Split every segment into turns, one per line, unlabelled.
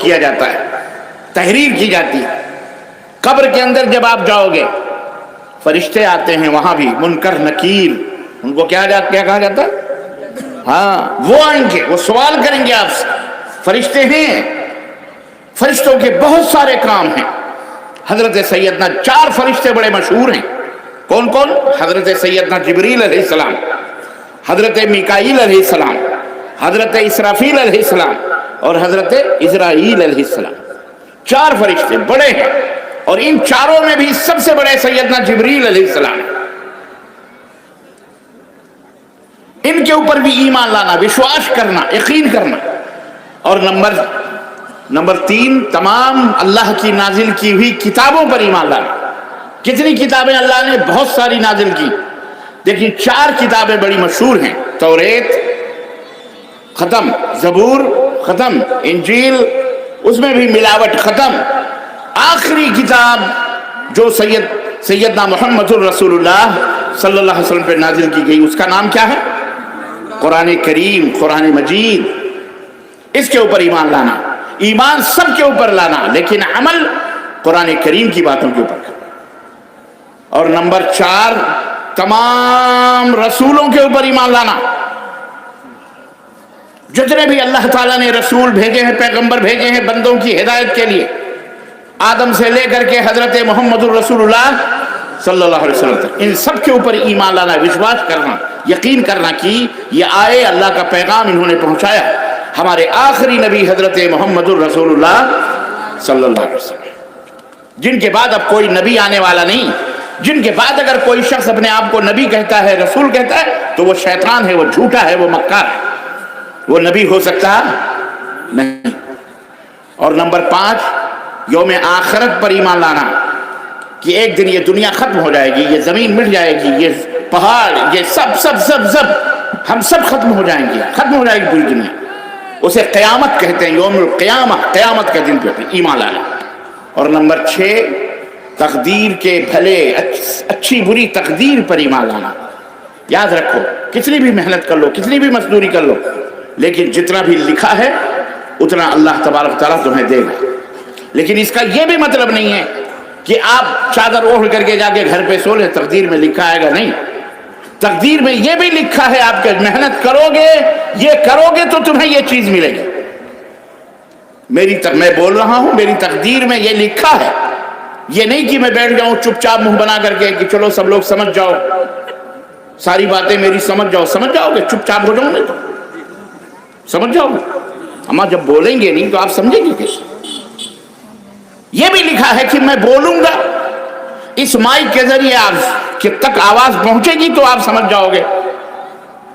کیا جاتا ہے، تحریر کی جاتی ہے۔ قبر کے اندر جب آپ جاؤ گے فرشتے آتے ہیں، وہاں بھی منکر نکیر، ان کو کیا کہا جاتا ہے؟ ہاں، وہ آئیں گے، وہ سوال کریں گے آپ سے۔ فرشتے ہیں، فرشتوں کے بہت سارے کام ہیں۔ حضرت سیدنا 4 فرشتے بڑے مشہور ہیں۔ کون کون؟ حضرت سیدنا جبریل علیہ السلام، حضرت میکائیل علیہ السلام، حضرت اسرافیل علیہ السلام اور حضرت اسرائیل علیہ السلام۔ 4 فرشتے بڑے ہیں، اور ان چاروں میں بھی سب سے بڑے سیدنا جبریل علیہ السلام۔ ان کے اوپر بھی ایمان لانا، وشواس کرنا، یقین کرنا۔ اور نمبر 3، تمام اللہ کی نازل کی ہوئی کتابوں پر ایمان لانا۔ کتنی کتابیں اللہ نے؟ بہت ساری نازل کی، لیکن 4 کتابیں بڑی مشہور ہیں۔ توریت ختم، زبور ختم، انجیل اس میں بھی ملاوٹ ختم۔ آخری کتاب جو سیدنا محمد الرسول اللہ صلی اللہ علیہ وسلم پہ نازل کی گئی، اس کا نام کیا ہے؟ قرآن کریم، قرآن مجید۔ اس کے اوپر ایمان لانا، ایمان سب کے اوپر لانا، لیکن عمل قرآن کریم کی باتوں کے اوپر کرنا۔ اور نمبر 4، تمام رسولوں کے اوپر ایمان لانا۔ جتنے بھی اللہ تعالیٰ نے رسول بھیجے ہیں، پیغمبر بھیجے ہیں بندوں کی ہدایت کے لیے، آدم سے لے کر کے حضرت محمد الرسول اللہ صلی اللہ علیہ وسلم تک، ان سب کے اوپر ایمان لانا، وشواس کرنا، یقین کرنا کہ یہ آئے، اللہ کا پیغام انہوں نے پہنچایا۔ ہمارے آخری نبی حضرت محمد الرسول اللہ صلی اللہ علیہ وسلم، جن کے بعد اب کوئی نبی آنے والا نہیں، جن کے بعد اگر کوئی شخص اپنے آپ کو نبی کہتا ہے، رسول کہتا ہے، تو وہ شیطان ہے، وہ جھوٹا ہے، وہ مکار ہے، وہ نبی ہو سکتا نہیں۔ اور نمبر 5، یوم آخرت پر ایمان لانا، کہ ایک دن یہ دنیا ختم ہو جائے گی، یہ زمین مٹ جائے گی، یہ پہاڑ، یہ سب ہم سب ختم ہو جائیں گے، ختم ہو جائے گی پوری دنیا۔ اسے قیامت کہتے ہیں، یوم القیامہ، قیامت کا دن کہتے ہیں، ایمان لانا۔ اور نمبر 6، تقدیر کے بھلے اچھی بری تقدیر پر ایمان لانا۔ یاد رکھو، کتنی بھی محنت کر لو، کتنی بھی مزدوری کر لو، لیکن جتنا بھی لکھا ہے اتنا اللہ تبارک تعالیٰ تمہیں دے گا۔ لیکن اس کا یہ بھی مطلب نہیں ہے کہ آپ چادر اوڑھ کر کے جا کے گھر پہ سو لیں، تقدیر میں لکھا آئے گا، نہیں۔ تقدیر میں یہ بھی لکھا ہے، آپ کے محنت کرو گے، یہ کرو گے تو تمہیں یہ چیز ملے گی۔ میں بول رہا ہوں، میری تقدیر میں یہ لکھا ہے، یہ نہیں کہ میں بیٹھ جاؤں چپ چاپ منہ بنا کر کے کہ چلو سب لوگ سمجھ جاؤ، ساری باتیں میری سمجھ جاؤ گے، چپ چاپ ہو جاؤں گے تو سمجھ جاؤ گے۔ اما جب بولیں گے نہیں تو آپ سمجھیں گے کیسے؟ یہ بھی لکھا ہے کہ میں بولوں گا، اس مائک کے ذریعے آپ کہ تک آواز پہنچے گی تو آپ سمجھ جاؤ گے،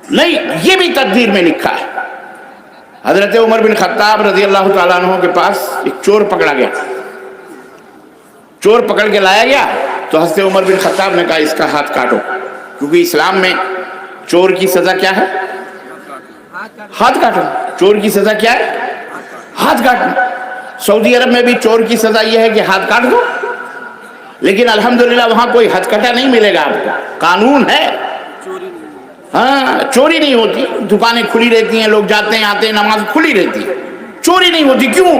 نہیں، یہ بھی تقدیر میں لکھا ہے۔ حضرت عمر بن خطاب رضی اللہ تعالیٰ عنہ کے پاس ایک چور پکڑا گیا، چور پکڑ کے لایا گیا تو حضرت عمر بن خطاب نے کہا اس کا ہاتھ کاٹو، کیونکہ اسلام میں چور کی سزا کیا ہے؟ ہاتھ کاٹنا۔ چور کی سزا کیا ہے؟ ہاتھ کاٹنا۔ سعودی عرب میں بھی چور کی سزا یہ ہے کہ ہاتھ کاٹ دو، لیکن الحمدللہ وہاں کوئی ہتھ کٹا نہیں ملے گا آپ کو، قانون ہے، ہاں، چوری نہیں ہوتی، دکانیں کھلی رہتی ہیں، لوگ جاتے ہیں آتے ہیں، نماز کھلی رہتی ہے، چوری نہیں ہوتی۔ کیوں؟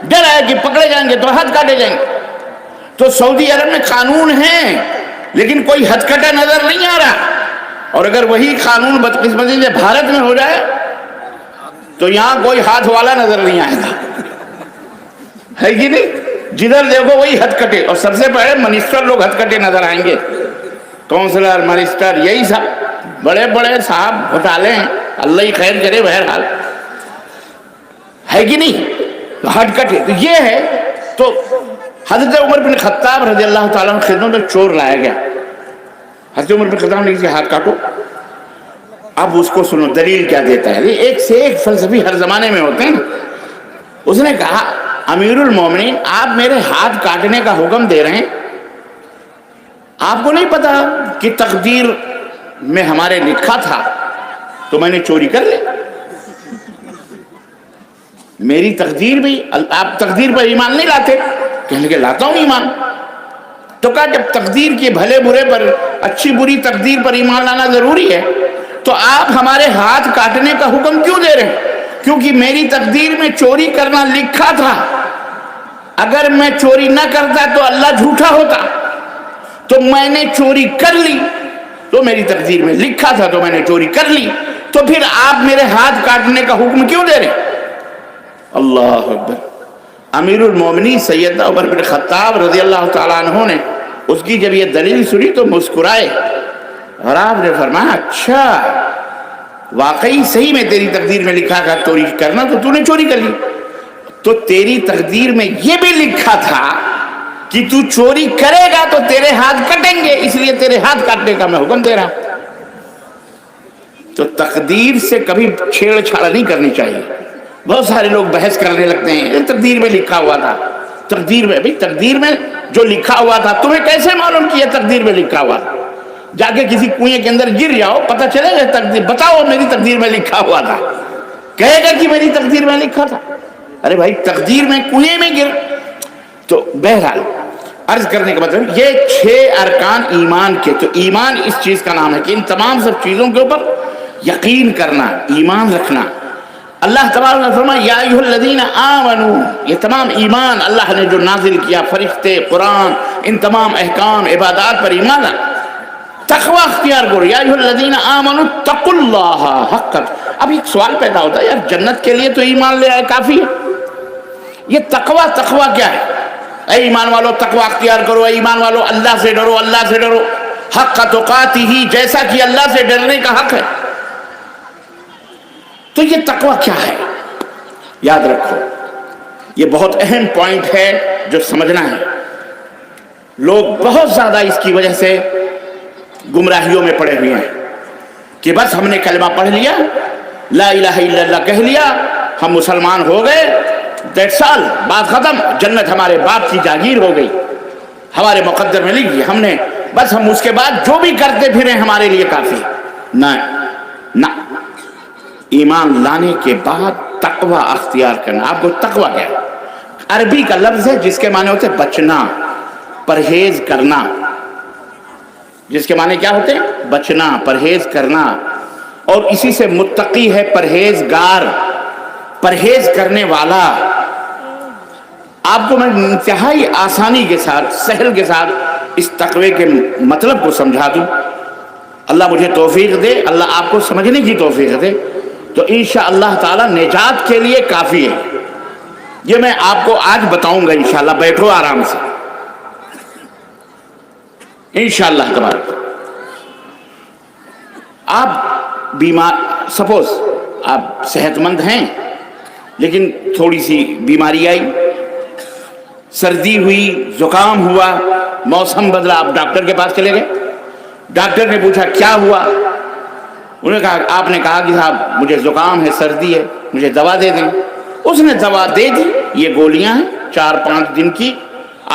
ڈر ہے کہ پکڑے جائیں گے تو ہاتھ کاٹے جائیں گے۔ تو سعودی عرب میں قانون ہے، لیکن کوئی ہتھ کٹا نظر نہیں آ رہا۔ اور اگر وہی قانون بدقسمتی سے بھارت میں ہو جائے تو یہاں کوئی ہاتھ والا نظر نہیں آئے گا، ہے کہ نہیں؟ جدھر دیکھو وہی ہتھ کٹے، اور سب سے پہلے منسٹر لوگ ہتھ کٹے نظر آئیں گے، کونسلر، منسٹر، یہی سب بڑے بڑے صاحب گھوٹالے ہیں، اللہ ہی خیر کرے، بہرحال ہے کہ نہیں؟ ہتھ کٹے تو یہ ہے۔ تو حضرت عمر بن خطاب رضی اللہ تعالیٰ عنہ خدمت میں چور لایا گیا، حضرت عمر بن خطاب نے کسی ہاتھ کاٹو۔ اب اس کو سنو دلیل کیا دیتا ہے، ایک سے ایک فلسفی ہر زمانے میں ہوتے ہیں۔ اس نے کہا امیر المومنین، آپ میرے ہاتھ کاٹنے کا حکم دے رہے ہیں، آپ کو نہیں پتا کہ تقدیر میں ہمارے لکھا تھا تو میں نے چوری کر لی؟ میری تقدیر بھی، آپ تقدیر پر ایمان نہیں لاتے؟ کہنے کے لاتا ہوں ایمان۔ تو کہا جب تقدیر کے بھلے برے پر، اچھی بری تقدیر پر ایمان لانا ضروری ہے تو آپ ہمارے ہاتھ کاٹنے کا حکم کیوں دے رہے ہیں؟ کیونکہ میری تقدیر میں چوری کرنا لکھا تھا. اگر میں چوری نہ کرتا تو اللہ جھوٹا ہوتا. تو میں نے چوری کر لی تو میری تقدیر میں لکھا تھا تو میں نے چوری کر لی. تو پھر آپ میرے ہاتھ کاٹنے کا حکم کیوں دے رہے؟ اللہ اکبر. امیر المومنین سیدنا عمر بن خطاب رضی اللہ تعالیٰ عنہ نے اس کی جب یہ دلیل سنی تو مسکرائے اور آپ نے فرمایا اچھا واقعی صحیح میں تیری تقدیر میں لکھا تھا چوری کرنا تو نے چوری کر لی. تو تیری تقدیر میں یہ بھی لکھا تھا کہ تو چوری کرے گا تو تیرے ہاتھ کٹیں گے، اس لیے تیرے ہاتھ کاٹنے کا میں حکم دے رہا ہوں. تو تقدیر سے کبھی چھیڑ چھاڑ نہیں کرنی چاہیے. بہت سارے لوگ بحث کرنے لگتے ہیں تقدیر میں لکھا ہوا تھا. تقدیر میں بھئی تقدیر میں جو لکھا ہوا تھا تمہیں کیسے معلوم کیا تقدیر میں لکھا ہوا تھا؟ جا کے کسی کنویں کے اندر گر جاؤ پتہ چلے گا تقدیر. بتاؤ میری تقدیر میں لکھا ہوا تھا، کہے گا کہ میری تقدیر میں لکھا تھا. ارے بھائی تقدیر میں کنویں میں گر. تو بہرحال عرض کرنے کا مطلب یہ 6 ارکان ایمان کے. تو ایمان اس چیز کا نام ہے کہ ان تمام سب چیزوں کے اوپر یقین کرنا، ایمان رکھنا. اللہ تبارک نے فرمایا یا ایھا الذین آمنو، یہ تمام ایمان اللہ نے جو نازل کیا، فرشتے، قرآن، ان تمام احکام عبادات پر ایمان. تقوی اختیار کرو. یا ایھا الذین آمنو اتقوا اللہ حق. اب ایک سوال پیدا ہوتا ہے یار جنت کے لیے تو ایمان لے آئے کافی ہے، یہ تقوی کیا ہے؟ اے ایمان والو تقوی اختیار کرو، اے ایمان والو اللہ سے ڈرو، اللہ سے ڈرو حق تقاتہ، جیسا کہ اللہ سے ڈرنے کا حق ہے. تو یہ تقوی کیا ہے؟ یاد رکھو یہ بہت اہم پوائنٹ ہے جو سمجھنا ہے. لوگ بہت زیادہ اس کی وجہ سے گمراہیوں میں پڑے ہوئے ہیں کہ بس ہم نے کلمہ پڑھ لیا، لا الہ الا اللہ کہہ لیا، ہم مسلمان ہو گئے، دیٹس آل، بات ختم، جنت ہمارے باپ کی جاگیر ہو گئی، ہمارے مقدر میں لکھ گئی، ہم نے بس ہم اس کے بعد جو بھی کرتے پھریں ہمارے لیے کافی. نہ، ایمان لانے کے بعد تقوی اختیار کرنا. آپ کو تقوی کیا ہے؟ عربی کا لفظ ہے جس کے معنی ہوتے ہیں بچنا، پرہیز کرنا. جس کے معنی کیا ہوتے ہیں؟ بچنا، پرہیز کرنا. اور اسی سے متقی ہے پرہیزگار، پرہیز کرنے والا. آپ کو میں انتہائی آسانی کے ساتھ، سہل کے ساتھ اس تقوی کے مطلب کو سمجھا دوں. اللہ مجھے توفیق دے، اللہ آپ کو سمجھنے کی توفیق دے، تو انشاءاللہ تعالی نجات کے لیے کافی ہے. یہ میں آپ کو آج بتاؤں گا انشاءاللہ. بیٹھو آرام سے انشاءاللہ تبارک. آپ بیمار، سپوز آپ صحت مند ہیں لیکن تھوڑی سی بیماری آئی، سردی ہوئی، زکام ہوا، موسم بدلا، آپ ڈاکٹر کے پاس چلے گئے. ڈاکٹر نے پوچھا کیا ہوا؟ انہوں نے کہا، آپ نے کہا کہ صاحب مجھے زکام ہے، سردی ہے، مجھے دوا دے دیں. اس نے دوا دے دی، یہ گولیاں ہیں 4-5 دن کی،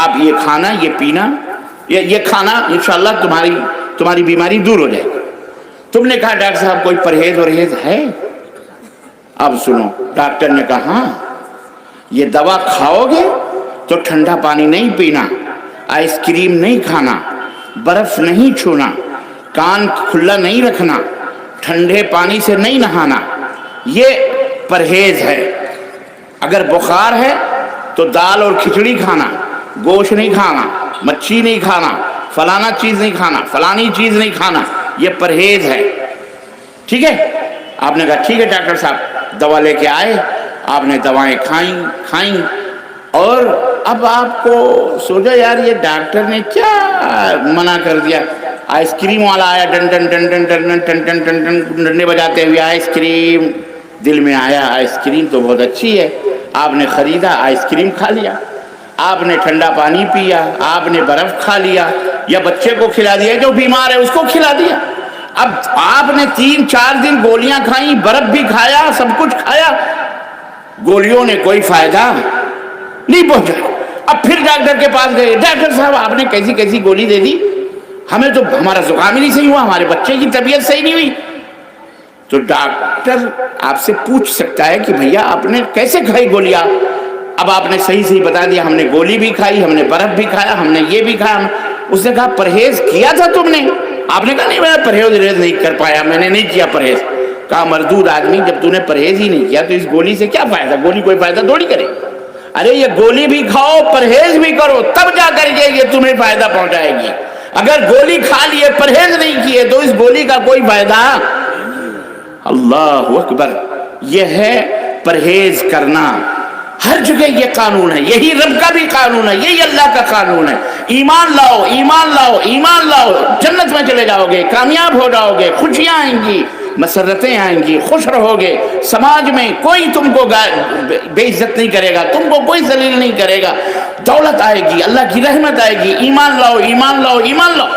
آپ یہ کھانا، یہ پینا، یہ کھانا، انشاءاللہ تمہاری بیماری دور ہو جائے گی. تم نے کہا ڈاکٹر صاحب کوئی پرہیز ورہیز ہے؟ اب سنو، ڈاکٹر نے کہا ہاں، یہ دوا کھاؤ گے تو ٹھنڈا پانی نہیں پینا، آئس کریم نہیں کھانا، برف نہیں چھونا، کان کھلا نہیں رکھنا، ٹھنڈے پانی سے نہیں نہانا، یہ پرہیز ہے. اگر بخار ہے تو دال اور کھچڑی کھانا، گوشت نہیں کھانا، مچھی نہیں کھانا، فلانا چیز نہیں کھانا، فلانی چیز نہیں کھانا، یہ پرہیز ہے. ٹھیک ہے؟ آپ نے کہا ٹھیک ہے ڈاکٹر صاحب. دوا لے کے آئے، آپ نے دوائیں کھائیں، اور اب آپ کو سوچا یار یہ ڈاکٹر نے کیا منع کر دیا. آئس کریم والا آیا، done done done done done done done done done done ڈنڈے بجاتے ہوئے، آئس کریم. دل میں آیا آئس کریم تو بہت اچھی ہے، آپ نے خریدا، آئس کریم کھا لیا. آپ نے ٹھنڈا پانی پیا، آپ نے برف کھا لیا، یا بچے کو کھلا دیا جو بیمار ہے اس کو کھلا دیا. اب آپ نے 3-4 دن گولیاں کھائیں، برف بھی کھایا، سب کچھ کھایا، گولیوں نے کوئی فائدہ نہیں پہنچا. اب پھر ڈاکٹر کے پاس گئے، ڈاکٹر صاحب آپ نے کیسی گولی دے دی، ہمیں تو ہمارا زکام ہی نہیں صحیح ہوا، ہمارے بچے کی طبیعت صحیح نہیں ہوئی. تو ڈاکٹر آپ سے پوچھ سکتا ہے کہ بھیا آپ نے کیسے کھائی گولیاں؟ اب آپ نے صحیح بتا دیا، ہم نے گولی بھی کھائی، ہم نے برف بھی کھایا، ہم نے یہ بھی کھایا. اس نے کہا پرہیز کیا تھا تم نے؟ آپ نے کہا نہیں میں پرہیز نہیں کر پایا، میں نے نہیں کیا پرہیز. کہا مردود آدمی جب تو نے پرہیز ہی نہیں کیا تو اس گولی سے کیا فائدہ؟ گولی کوئی فائدہ تھوڑی کرے. ارے یہ گولی بھی کھاؤ پرہیز بھی کرو تب جا کر کے یہ تمہیں فائدہ پہنچائے گی. اگر گولی کھا لیے پرہیز نہیں کیے تو اس گولی کا کوئی فائدہ. اللہ اکبر. یہ ہے پرہیز کرنا. ہر جگہ یہ قانون ہے. یہی رب کا بھی قانون ہے, یہی اللہ کا قانون ہے. ایمان لاؤ, ایمان لاؤ, ایمان لاؤ, جنت میں چلے جاؤ گے, کامیاب ہو جاؤ گے, خوشیاں آئیں گی, مسرتیں آئیں گی, خوش رہو گے. سماج میں کوئی تم کو بے عزت نہیں کرے گا, تم کو کوئی ذلیل نہیں کرے گا. دولت آئے گی, اللہ کی رحمت آئے گی. ایمان لاؤ, ایمان لاؤ, ایمان لاؤ.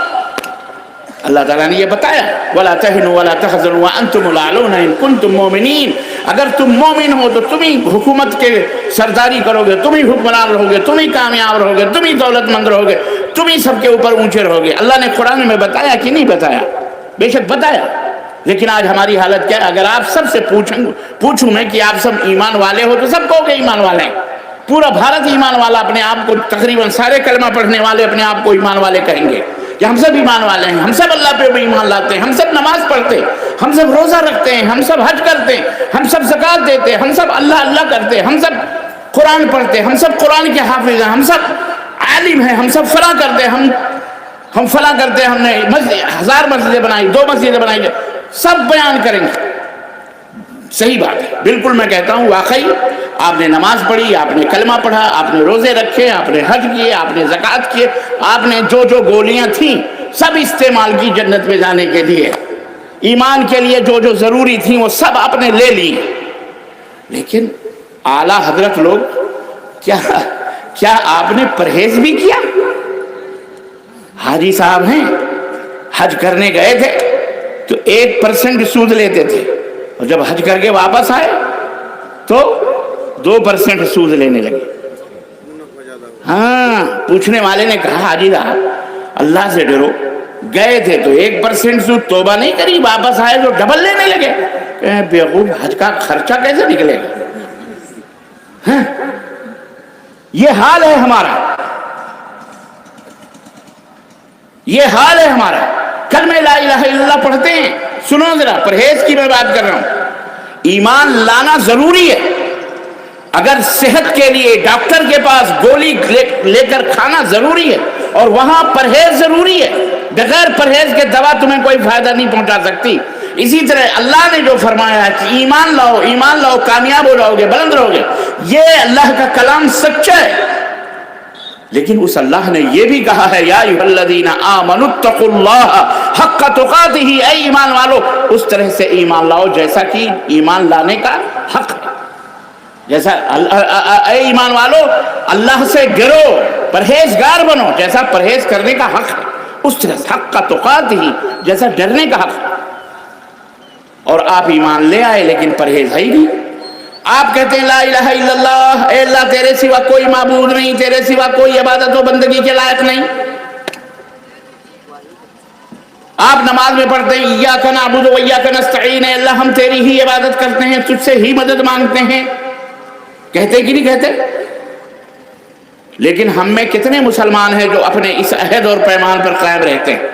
اللہ تعالیٰ نے یہ بتایا وَلَا تَهِنُوا وَلَا تَحْزَنُوا وَأَنْتُمُ الْأَعْلَوْنَ إِن كُنتُم مُؤْمِنِينَ. اگر تم مومن ہو تو تم ہی حکومت کے سرداری کرو گے, تم ہی حکمران رہو گے, تم ہی کامیاب رہو گے, تم ہی دولت مند رہو گے, تم ہی سب کے اوپر اونچے رہو گے. اللہ نے قرآن میں بتایا کہ نہیں بتایا؟ بے شک بتایا. لیکن آج ہماری حالت کیا ہے؟ اگر آپ سب سے پوچھوں میں کہ آپ سب ایمان والے ہو تو سب کہو گے ایمان والے ہیں. پورا بھارت ایمان والا اپنے آپ کو, تقریباً سارے کلمہ پڑھنے والے اپنے آپ کو ایمان والے کہیں گے کہ ہم سب ایمان والے ہیں, ہم سب اللہ پہ ایمان لاتے ہیں, ہم سب نماز پڑھتے ہیں, ہم سب روزہ رکھتے ہیں, ہم سب حج کرتے ہیں, ہم سب زکوٰۃ دیتے ہیں, ہم سب اللہ اللہ کرتے ہیں, ہم سب قرآن پڑھتے ہیں, ہم سب قرآن کے حافظ ہیں, ہم سب عالم ہیں, ہم سب فلاں کرتے ہیں, ہم فلاں کرتے ہیں, ہم نے 1000 مسجدیں بنائی, 2 مسجدیں بنائی, سب بیان کریں گے. صحیح بات ہے, بالکل میں کہتا ہوں واقعی آپ نے نماز پڑھی, آپ نے کلمہ پڑھا, آپ نے روزے رکھے, آپ نے حج کیے, آپ نے زکوٰۃ کیے, آپ نے جو جو گولیاں تھیں سب استعمال کی جنت میں جانے کے لیے. ایمان کے لیے جو جو ضروری تھیں وہ سب آپ نے لے لی. لیکن اعلیٰ حضرت لوگ کیا آپ نے پرہیز بھی کیا؟ حاجی صاحب ہیں, حج کرنے گئے تھے تو 1% سود لیتے تھے, اور جب حج کر کے واپس آئے تو 2% سود لینے لگے. ہاں, پوچھنے والے نے کہا حاجی صاحب اللہ سے ڈرو, گئے تھے تو 1% سود, توبہ نہیں کری, واپس آئے تو ڈبل لینے لگے. کہ بیوقوف, حج کا خرچہ کیسے نکلے گا؟ یہ حال ہے ہمارا, یہ حال ہے ہمارا. کلمہ لا الہ الا اللہ پڑھتے ہیں. سنو ذرا, پرہیز کی میں بات کر رہا ہوں. ایمان لانا ضروری ہے. اگر صحت کے لیے ڈاکٹر کے پاس گولی لے کر کھانا ضروری ہے, اور وہاں پرہیز ضروری ہے. بغیر پرہیز کے دوا تمہیں کوئی فائدہ نہیں پہنچا سکتی. اسی طرح اللہ نے جو فرمایا ہے کہ ایمان لاؤ, ایمان لاؤ, کامیاب ہو جاؤ گے, بلند رہو گے, یہ اللہ کا کلام سچا ہے. لیکن اس اللہ نے یہ بھی کہا ہے یا ایھا الذین آمنوا اتقوا اللہ حق تقاتہ, اے ایمان والو اس طرح سے ایمان لاؤ جیسا کہ ایمان لانے کا حق ہے. جیسا اے ایمان والو اللہ سے ڈرو, پرہیزگار بنو جیسا پرہیز کرنے کا حق ہے, اس طرح سے حق تقاتہ جیسا ڈرنے کا حق ہے. اور آپ ایمان لے آئے لیکن پرہیز ہے ہی نہیں. آپ کہتے ہیں لا الہ الا اللہ, اے اللہ تیرے سوا کوئی معبود نہیں, تیرے سوا کوئی عبادت و بندگی کے لائق نہیں. آپ نماز میں پڑھتے ہیں ایاک نعبد و ایاک نستعین, اے اللہ ہم تیری ہی عبادت کرتے ہیں, تجھ سے ہی مدد مانگتے ہیں. کہتے کہ نہیں کہتے؟ لیکن ہم میں کتنے مسلمان ہیں جو اپنے اس عہد اور پیمان پر قائم رہتے ہیں؟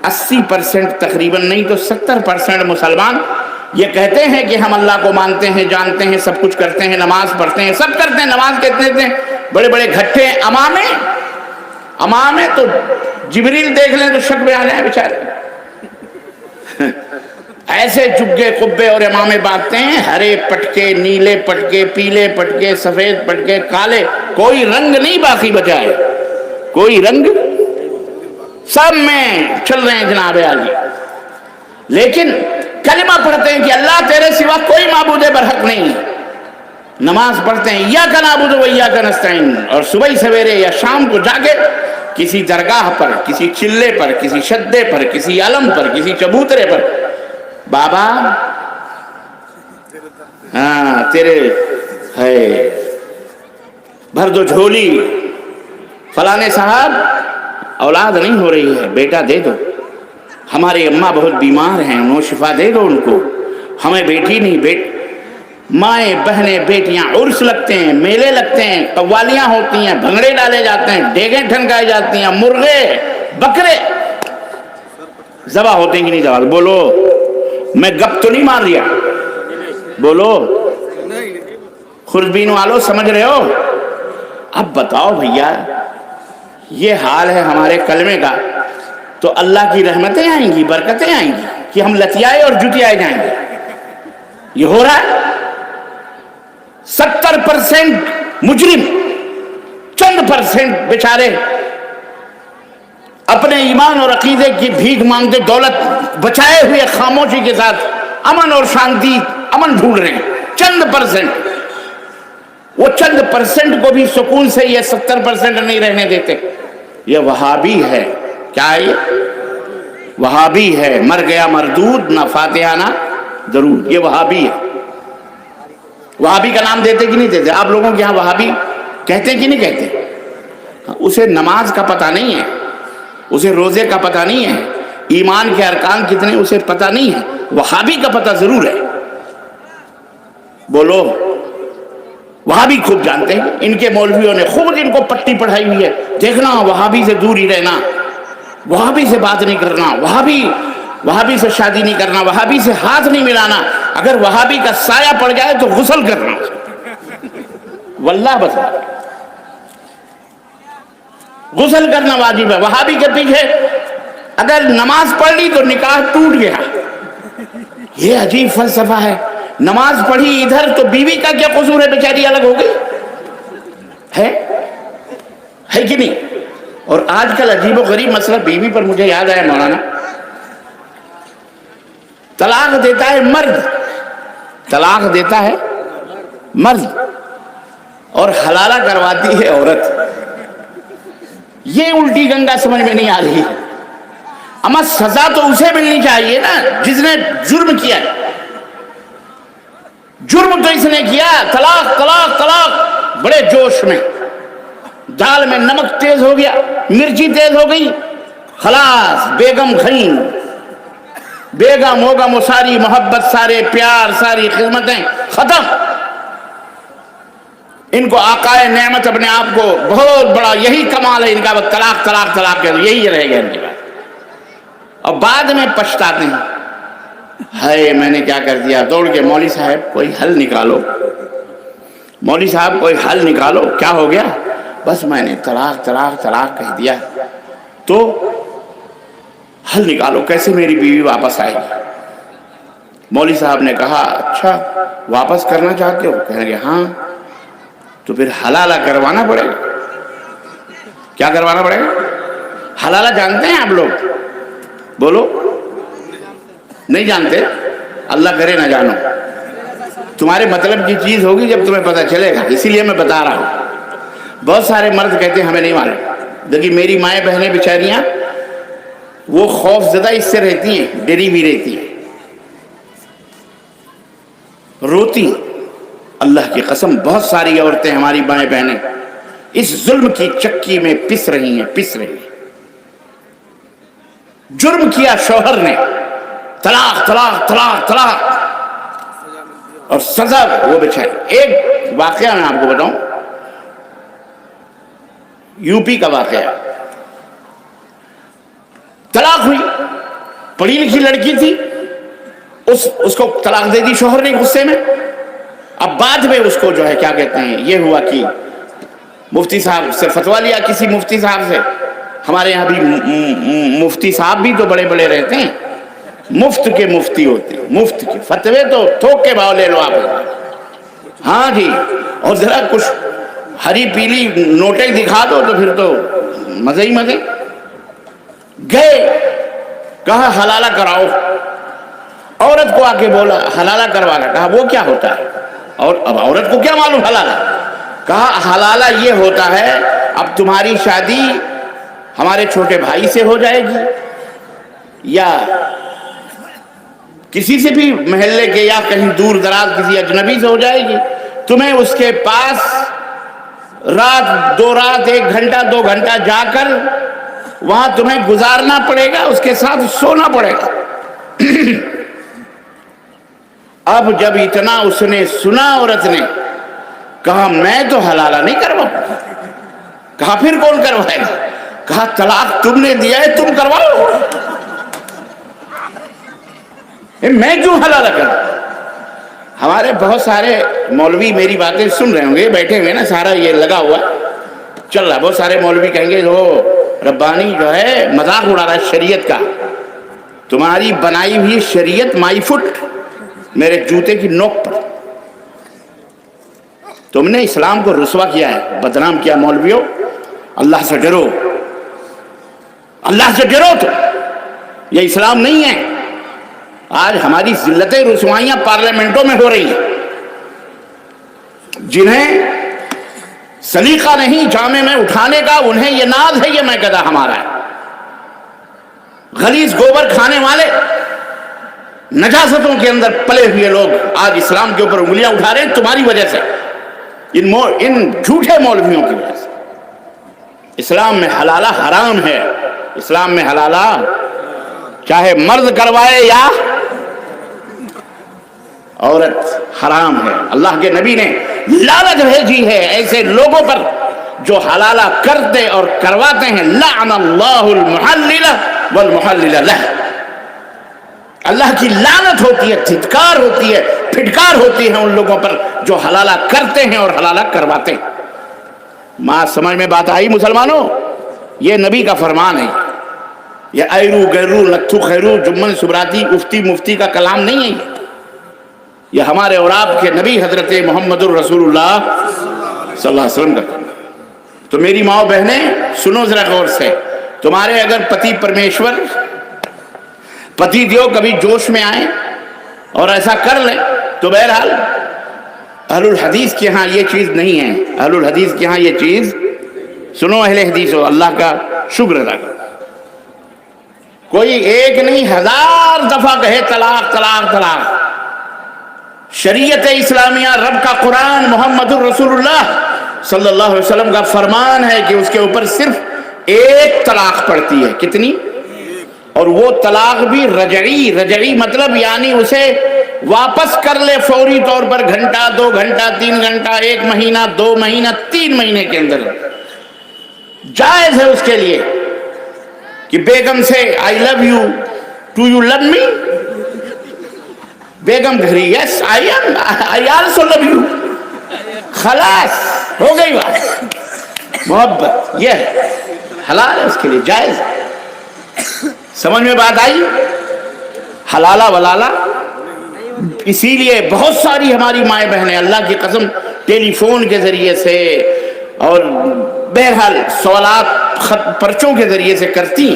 80% تقریباً, نہیں تو 70% مسلمان یہ کہتے ہیں کہ ہم اللہ کو مانتے ہیں, جانتے ہیں, سب کچھ کرتے ہیں, نماز پڑھتے ہیں, سب کرتے ہیں. نماز کہتے ہیں بڑے بڑے گھٹے امامے تو جبریل دیکھ لیں تو شک میں آ جائیں بیچارے. ایسے جگے قبے اور امامے باندھتے ہیں, ہرے پٹکے, نیلے پٹکے, پیلے پٹکے, سفید پٹکے, کالے, کوئی رنگ نہیں باقی بچا ہے, کوئی رنگ, سب میں چل رہے ہیں جناب عالی. لیکن کلمہ پڑھتے ہیں کہ اللہ تیرے سوا کوئی معبود برحق نہیں. نماز پڑھتے ہیں ایاک نعبد و ایاک نستعین, اور صبح سویرے یا شام کو جا کے کسی درگاہ پر, کسی چلے پر, کسی شدے پر, کسی علم پر, کسی چبوترے پر, بابا ہاں تیرے ہے بھر دو جھولی, فلانے صاحب اولاد نہیں ہو رہی ہے, بیٹا دے دو, ہمارے اماں بہت بیمار ہیں, انہوں شفا دے دو ان کو, ہمیں بیٹی نہیں. مائیں بہنیں بیٹیاں, عرس لگتے ہیں, میلے لگتے ہیں, قوالیاں ہوتی ہیں, بھنگڑے ڈالے جاتے ہیں, ڈیگیں ٹھنکائی جاتی ہیں, مرغے بکرے ذبح ہوتے ہیں کہ نہیں ذبح, بولو میں گپ تو نہیں مار رہا، بولو خوردبین والو سمجھ رہے ہو؟ اب بتاؤ بھیا، یہ حال ہے ہمارے کلمے کا، تو اللہ کی رحمتیں آئیں گی، برکتیں آئیں گی کہ ہم لتیائے اور جتیائے جائیں گے؟ یہ ہو رہا ہے۔ 70% مجرم، چند % بیچارے اپنے ایمان اور عقیدے کی بھیک مانگتے دولت بچائے ہوئے خاموشی کے ساتھ امن اور شانتی، امن ڈھونڈ رہے ہیں۔ چند %، وہ چند % کو بھی سکون سے یہ 70% نہیں رہنے دیتے۔ یہ وہابی ہے۔ کیا ہے یہ؟ وہابی ہے، مر گیا مردود، نہ فاتحہ نہ درود، یہ وہابی ہے۔ وہابی کا نام دیتے کہ نہیں دیتے؟ آپ لوگوں کے یہاں وہابی کہتے ہیں کہ نہیں کہتے؟ اسے نماز کا پتہ نہیں ہے، اسے روزے کا پتہ نہیں ہے، ایمان کے ارکان کتنے اسے پتہ نہیں ہے، وہابی کا پتہ ضرور ہے۔ بولو، وہابی خوب جانتے ہیں، ان کے مولویوں نے خود ان کو پٹی پڑھائی ہوئی ہے، دیکھنا وہابی سے دور ہی رہنا، وہابی سے بات نہیں کرنا، وہابی سے شادی نہیں کرنا، وہابی سے ہاتھ نہیں ملانا، اگر وہابی کا سایہ پڑ جائے تو غسل کرنا، واللہ بس غسل کرنا واجب ہے۔ وہابی کے پیچھے اگر نماز پڑھ لی تو نکاح ٹوٹ گیا، یہ عجیب فلسفہ ہے۔ نماز پڑھی ادھر تو بیوی کا کیا قصور ہے، بیچاری الگ ہو گئی ہے کہ نہیں؟ اور آج کل عجیب و غریب مسئلہ بیوی پر مجھے یاد آیا مولانا، طلاق دیتا ہے مرد، طلاق دیتا ہے مرد اور حلالہ کرواتی ہے عورت۔ یہ الٹی گنگا سمجھ میں نہیں آ رہی ہے۔ اما سزا تو اسے ملنی چاہیے نا جس نے جرم کیا، جرم تو اس نے کیا، طلاق طلاق طلاق، بڑے جوش میں، دال میں نمک تیز ہو گیا، مرچی تیز ہو گئی، خلاص بیگم خین، بیگم ہوگم، ساری محبت، سارے پیار، ساری خدمتیں ختم۔ ان کو آقا نعمت اپنے آپ کو بہت بڑا، یہی کمال ہے ان کا، طلاق طلاق طلاق کے یہی رہ گیا ان کے بعد، اور بعد میں پچھتاتے ہیں، ہائے میں نے کیا کر دیا، دوڑ کے مولوی صاحب کوئی حل نکالو، مولوی صاحب کوئی حل نکالو، کیا ہو گیا؟ بس میں نے طلاق طلاق طلاق کہہ دیا، تو حل نکالو کیسے میری بیوی واپس آئے گی؟ مولوی صاحب نے کہا اچھا واپس کرنا چاہتے ہو؟ کہنے لگے ہاں، تو پھر حلالہ کروانا پڑے گا۔ کیا کروانا پڑے گا؟ حلالہ جانتے ہیں آپ لوگ؟ بولو، نہیں جانتے؟ اللہ کرے نہ جانو، تمہارے مطلب کی چیز ہوگی جب تمہیں پتہ چلے گا، اسی لیے میں بتا رہا ہوں۔ بہت سارے مرد کہتے ہیں ہمیں نہیں معلوم۔ دیکھیے میری مائیں بہنیں بیچاریاں وہ خوف زدہ اس سے رہتی ہیں، ڈری بھی رہتی ہیں، روتی۔ اللہ کی قسم بہت ساری عورتیں ہماری مائیں بہنیں اس ظلم کی چکی میں پس رہی ہیں، پس رہی ہیں۔ جرم کیا شوہر نے، طلاق طلاق طلاق طلاق، اور سزا وہ بچائے۔ ایک واقعہ میں آپ کو بتاؤں، یو پی کا واقعہ، طلاق ہوئی، پڑھی لکھی لڑکی تھی، اس کو طلاق دے دی شوہر نے غصے میں۔ اب بعد میں اس کو جو ہے کیا کہتے ہیں، یہ ہوا کہ مفتی صاحب سے فتویٰ لیا، کسی مفتی صاحب سے، ہمارے یہاں بھی مفتی صاحب بھی تو بڑے بڑے رہتے ہیں، مفت کے مفتی ہوتے ہیں، مفت کے فتوے تو تھوک کے بھاؤ لے لو آپ۔ ہاں جی، اور ذرا کچھ ہری پیلی نوٹیں دکھا دو تو پھر تو مزے ہی مزے۔ گئے، کہا حلالہ کراؤ، عورت کو آ کے بولا حلالہ کروانا، کہا وہ کیا ہوتا ہے؟ اور اب عورت کو کیا معلوم حلالہ؟ کہا حلالہ یہ ہوتا ہے اب تمہاری شادی ہمارے چھوٹے بھائی سے ہو جائے گی، یا کسی سے بھی محلے کے یا کہیں دور دراز کسی اجنبی سے ہو جائے گی، تمہیں اس کے پاس رات 2 رات 1 گھنٹہ 2 گھنٹہ جا کر وہاں تمہیں گزارنا پڑے گا، اس کے ساتھ سونا پڑے گا۔ اب جب اتنا اس نے سنا عورت نے، کہا میں تو حلالہ نہیں کرواؤں۔ کہا پھر کون کروائے گا؟ کہا طلاق تم نے دیا ہے، تم کرواؤ۔ میں کیوں حلال کروں؟ ہمارے بہت سارے مولوی میری باتیں سن رہے ہوں گے، بیٹھے ہوئے نا، سارا یہ لگا ہوا چل رہا، بہت سارے مولوی کہیں گے وہ ربانی جو ہے مذاق اڑا رہا ہے شریعت کا، تمہاری بنائی ہوئی شریعت مائی فٹ، میرے جوتے کی نوک پر، تم نے اسلام کو رسوا کیا ہے، بدنام کیا۔ مولویوں اللہ سے ڈرو، اللہ سے ڈرو، تو یہ اسلام نہیں ہے۔ آج ہماری ذلتیں رسوائیاں پارلیمنٹوں میں ہو رہی ہیں، جنہیں سلیقہ نہیں جامع میں اٹھانے کا، انہیں یہ ناز ہے یہ میں گدھا ہمارا ہے۔ غلیظ گوبر کھانے والے، نجاستوں کے اندر پلے ہوئے لوگ آج اسلام کے اوپر انگلیاں اٹھا رہے ہیں تمہاری وجہ سے، ان جھوٹے مولویوں کی وجہ سے۔ اسلام میں حلالہ حرام ہے، اسلام میں حلالہ چاہے مرد کروائے یا عورت، حرام ہے۔ اللہ کے نبی نے لعنت بھیجی ہے ایسے لوگوں پر جو حلالہ کرتے اور کرواتے ہیں۔ لعن اللہ المحلل والمحلل لہ، اللہ کی لعنت ہوتی ہے، دھتکار ہوتی ہے، پھٹکار ہوتی ہے ان لوگوں پر جو حلالہ کرتے ہیں اور حلالہ کرواتے ہیں۔ ماں سمجھ میں بات آئی مسلمانوں؟ یہ نبی کا فرمان ہے، یہ ایرو گیرو لتھو خیرو جمن سبراتی افتی مفتی کا کلام نہیں ہے، یہ ہمارے اور آپ کے نبی حضرت محمد الرسول اللہ صلی اللہ علیہ وسلم کا کلام۔ تو میری ماں بہنیں سنو ذرا غور سے، تمہارے اگر پتی پرمیشور پتی دیو کبھی جوش میں آئے اور ایسا کر لیں تو بہرحال اہل الحدیث کے ہاں یہ چیز نہیں ہے، اہل الحدیث کے ہاں یہ چیز، سنو اہل حدیث ہو، اللہ کا شکر ادا کرو، کوئی ایک نہیں 1000 دفعہ کہے طلاق طلاق طلاق، شریعت اسلامیہ رب کا قرآن محمد الرسول اللہ صلی اللہ علیہ وسلم کا فرمان ہے کہ اس کے اوپر صرف ایک طلاق پڑتی ہے۔ کتنی؟ اور وہ طلاق بھی رجعی مطلب یعنی اسے واپس کر لے فوری طور پر، گھنٹہ 2 گھنٹہ 3 گھنٹہ 1 مہینہ 2 مہینہ 3 مہینے کے اندر جائز ہے اس کے لیے کہ بیگم سے I love you, do you love me, بیگم گھری یس آئی آلسو لو یو، خلاص ہو گئی بات، محبت یہ ہے، حلال ہے اس کے لیے، جائز ہے۔ سمجھ میں بات آئی؟ حلالہ ولالہ، اسی لیے بہت ساری ہماری مائیں بہنیں اللہ کی قسم ٹیلی فون کے ذریعے سے اور بہرحال سوالات پرچوں کے ذریعے سے کرتی،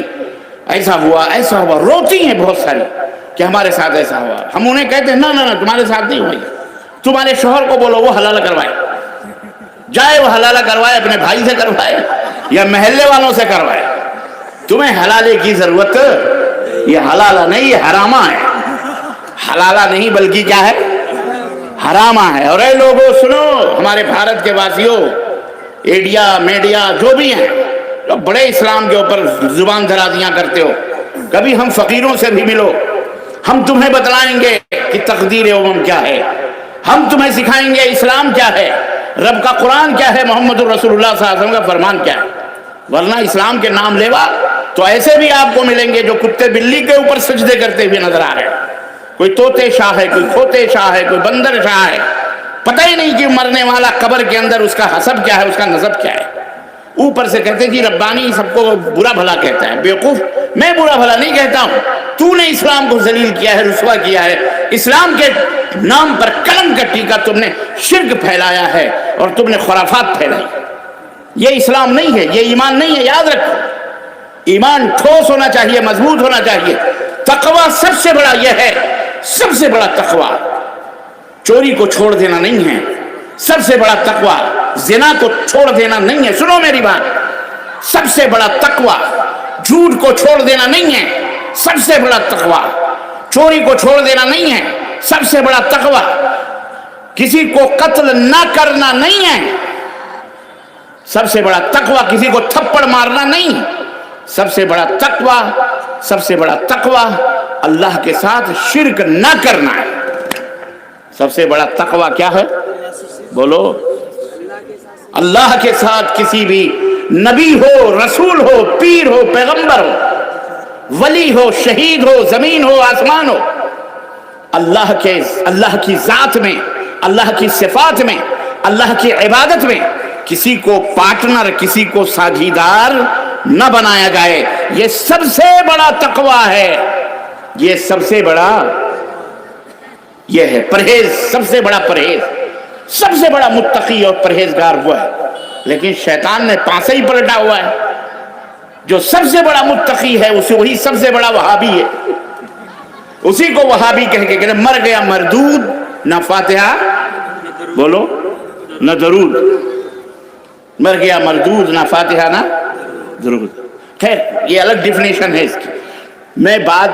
ایسا ہوا روتی ہیں بہت ساری کہ ہمارے ساتھ ایسا ہوا۔ ہم انہیں کہتے ہیں نہ تمہارے ساتھ نہیں ہوئی، تمہارے شوہر کو بولو وہ حلالہ کروائے، جائے وہ حلالہ کروائے، اپنے بھائی سے کروائے یا محلے والوں سے کروائے، تمہیں حلالے کی ضرورت، یہ حلالہ نہیں یہ حرامہ ہے، حلالہ نہیں بلکہ کیا ہے، حرامہ ہے۔ اور اے لوگوں سنو، ہمارے بھارت کے واسیوں، ایڈیا میڈیا جو بھی ہیں، جو بڑے اسلام کے اوپر زبان درازیاں کرتے ہو، کبھی ہم فقیروں سے بھی ملو، ہم تمہیں بتلائیں گے کہ تقدیر امم کیا ہے، ہم تمہیں سکھائیں گے اسلام کیا ہے، رب کا قرآن کیا ہے، محمد الرسول اللہ صلی اللہ علیہ وسلم کا فرمان کیا ہے۔ ورنہ اسلام کے نام لیوا تو ایسے بھی آپ کو ملیں گے جو کتے بلی کے اوپر سجدے کرتے ہوئے نظر آ رہے ہیں، کوئی طوطے شاہ ہے، کوئی کھوتے شاہ ہے، کوئی بندر شاہ ہے، پتہ ہی نہیں کہ مرنے والا قبر کے اندر اس کا حسب کیا ہے، اس کا نسب کیا ہے، اوپر سے کہتے جی ربانی سب کو برا بھلا کہتا ہے۔ بیوقوف، میں برا بھلا نہیں کہتا ہوں، تو نے اسلام کو ذلیل کیا ہے، رسوا کیا ہے، اسلام کے نام پر قلم کا ٹیکا تم نے شرک پھیلایا ہے اور تم نے خرافات پھیلائی۔ یہ اسلام نہیں ہے، یہ ایمان نہیں ہے، یاد رکھو، ایمان ٹھوس ہونا چاہیے، مضبوط ہونا چاہیے۔ تقوی سب سے بڑا یہ ہے، سب سے بڑا تقوی چوری کو چھوڑ دینا نہیں ہے، سب سے بڑا تقوی زنا کو چھوڑ دینا نہیں ہے۔ سنو میری بات، سب سے بڑا تقوی جھوٹ کو چھوڑ دینا نہیں ہے، سب سے بڑا تقوی چوری کو چھوڑ دینا نہیں ہے، سب سے بڑا تقوی کسی کو قتل نہ کرنا نہیں ہے، سب سے بڑا تقوی کسی کو تھپڑ مارنا نہیں، سب سے بڑا تقوی، سب سے بڑا تقوی اللہ کے ساتھ شرک نہ کرنا ہے۔ سب سے بڑا تقوی کیا ہے؟ بولو، اللہ کے ساتھ کسی بھی نبی ہو، رسول ہو، پیر ہو، پیغمبر ہو، ولی ہو، شہید ہو، زمین ہو، آسمان ہو، اللہ کی ذات میں، اللہ کی صفات میں، اللہ کی عبادت میں کسی کو پارٹنر، کسی کو ساجھیدار نہ بنایا جائے۔ یہ سب سے بڑا تقویٰ ہے، یہ سب سے بڑا یہ ہے پرہیز، سب سے بڑا پرہیز، سب سے بڑا متقی اور پرہیزگار ہوا ہے۔ لیکن شیطان نے پانسا ہی پلٹا ہوا ہے، جو سب سے بڑا متقی ہے اسے وہی سب سے بڑا وہابی ہے، اسی کو وہابی کہہ کے کہ مر گیا مردود، نہ فاتحہ بولو نہ درود، مر گیا مردود، نہ فاتحہ نہ درود۔ خیر یہ الگ ڈیفینیشن ہے اس کی۔ میں بات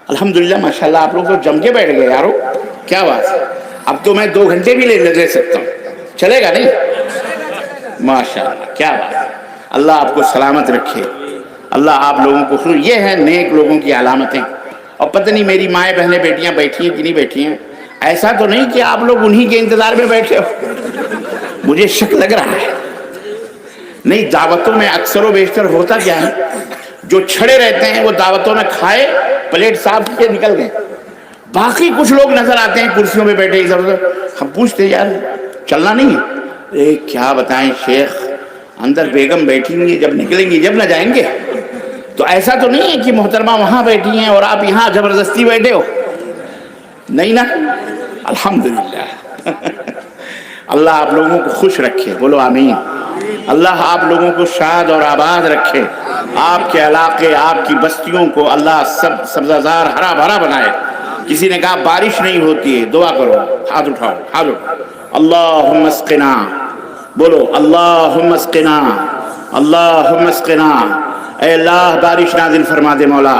الحمدللہ ماشاءاللہ آپ لوگ تو جم کے بیٹھ گئے یارو، کیا بات ہے، اب تو میں 2 گھنٹے بھی لے سکتا ہوں، چلے گا نہیں؟ ماشاءاللہ کیا بات ہے، اللہ آپ کو سلامت رکھے، اللہ آپ لوگوں کو خوش، یہ ہیں نیک لوگوں کی علامتیں۔ اور پتہ نہیں میری مائیں بہنیں بیٹیاں بیٹھی ہیں کہ نہیں بیٹھی ہیں، ایسا تو نہیں کہ آپ لوگ انہی کے انتظار میں بیٹھے ہو، مجھے شک لگ رہا ہے۔ نہیں، دعوتوں میں اکثر و بیشتر ہوتا کیا ہے، جو چھڑے رہتے ہیں وہ دعوتوں میں کھائے پلیٹ صاف کے نکل گئے، باقی کچھ لوگ نظر آتے ہیں کرسیوں پہ بیٹھے، ہم پوچھتے یار چلنا نہیں ہے، کیا بتائیں شیخ اندر بیگم بیٹھی ہوئی، جب نکلیں گی جب نہ جائیں گے۔ تو ایسا تو نہیں ہے کہ محترمہ وہاں بیٹھی ہیں اور آپ یہاں زبردستی بیٹھے ہو، نہیں نا؟ الحمدللہ اللہ آپ لوگوں کو خوش رکھے، بولو آمین۔ اللہ آپ لوگوں کو شاد اور آباد رکھے، آپ کے علاقے، آپ کی بستیوں کو اللہ سبززار ہرا بھرا بنائے۔ کسی نے کہا بارش نہیں ہوتی ہے، دعا کرو، ہاتھ اٹھاؤ، ہاتھ اٹھاؤ، اللہم اسقنا، بولو اللہم اسقنا، اللہم اسقنا، اے اللہ بارش نازل فرما دے مولا،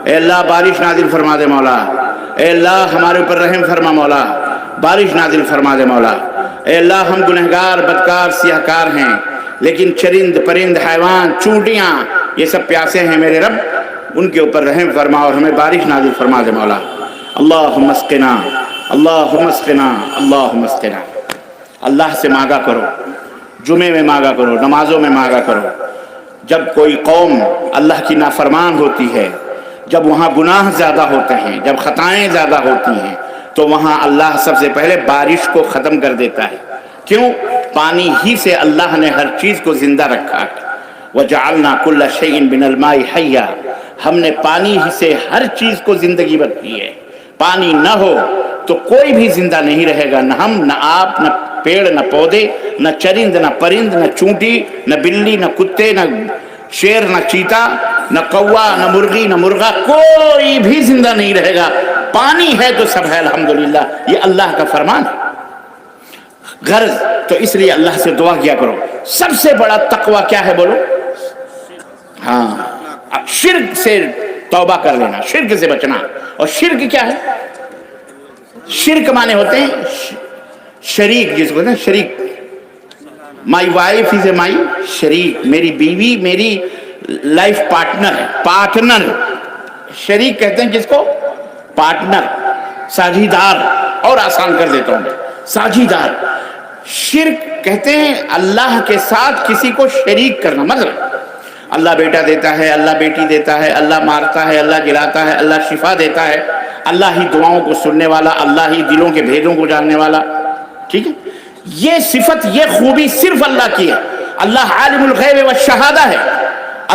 اے اللہ بارش نازل فرما دے مولا، اے اللہ ہمارے اوپر رحم فرما مولا، بارش نازل فرما دے مولا۔ اے اللہ ہم گنہگار، بدکار، سیاہکار ہیں، لیکن چرند پرند، حیوان، چونٹیاں، یہ سب پیاسے ہیں میرے رب، ان کے اوپر رحم فرما اور ہمیں بارش نازل فرما دے مولا۔ اللہم اسقنا، اللہم اسقنا، اللہم اسقنا۔ اللہ سے مانگا کرو، جمعے میں مانگا کرو، نمازوں میں مانگا کرو۔ جب کوئی قوم اللہ کی نافرمان ہوتی ہے، جب وہاں گناہ زیادہ ہوتے ہیں، جب خطائیں زیادہ ہوتی ہیں، تو وہاں اللہ سب سے پہلے بارش کو ختم کر دیتا ہے۔ کیوں؟ پانی ہی سے اللہ نے ہر چیز کو زندہ رکھا ہے۔ وَجَعَلْنَا كُلَّ شَيْءٍ مِّنَ الْمَاءِ حَيًّا، ہم نے پانی ہی سے ہر چیز کو زندگی بخشی ہے۔ پانی نہ ہو تو کوئی بھی زندہ نہیں رہے گا، نہ ہم، نہ آپ، نہ پیڑ، نہ پودے، نہ چرند، نہ پرند، نہ چونٹی، نہ بلی، نہ کتے، نہ شیر، نہ چیتا، نہ کوا، نہ مرغی، نہ مرغا، کوئی بھی زندہ نہیں رہے گا۔ پانی ہے تو سب ہے، الحمدللہ، یہ اللہ کا فرمان ہے۔ غرض تو اس لیے اللہ سے دعا کیا کرو۔ سب سے بڑا تقوی کیا ہے بولو؟ ہاں، شرک سے توبہ کر لینا، شرک سے بچنا۔ اور شرک کیا ہے؟ شرک مانے ہوتے ہیں شریک، جس کو کہتے ہیں شریک۔ مائی وائف از اے مائی شریک، میری بیوی میری لائف پارٹنر ہے، پارٹنر۔ شریک کہتے ہیں جس کو؟ پارٹنر، ساجھیدار، اور آسان کر دیتا ہوں میں، ساجھیدار۔ شرک کہتے ہیں اللہ کے ساتھ کسی کو شریک کرنا۔ مثلا اللہ بیٹا دیتا ہے، اللہ بیٹی دیتا ہے، اللہ مارتا ہے، اللہ جلاتا ہے، اللہ شفا دیتا ہے، اللہ ہی دعاؤں کو سننے والا، اللہ ہی دلوں کے بھیدوں کو جاننے والا۔ ٹھیک ہے، یہ صفت، یہ خوبی صرف اللہ کی ہے۔ اللہ عالم الغیب والشہادہ ہے،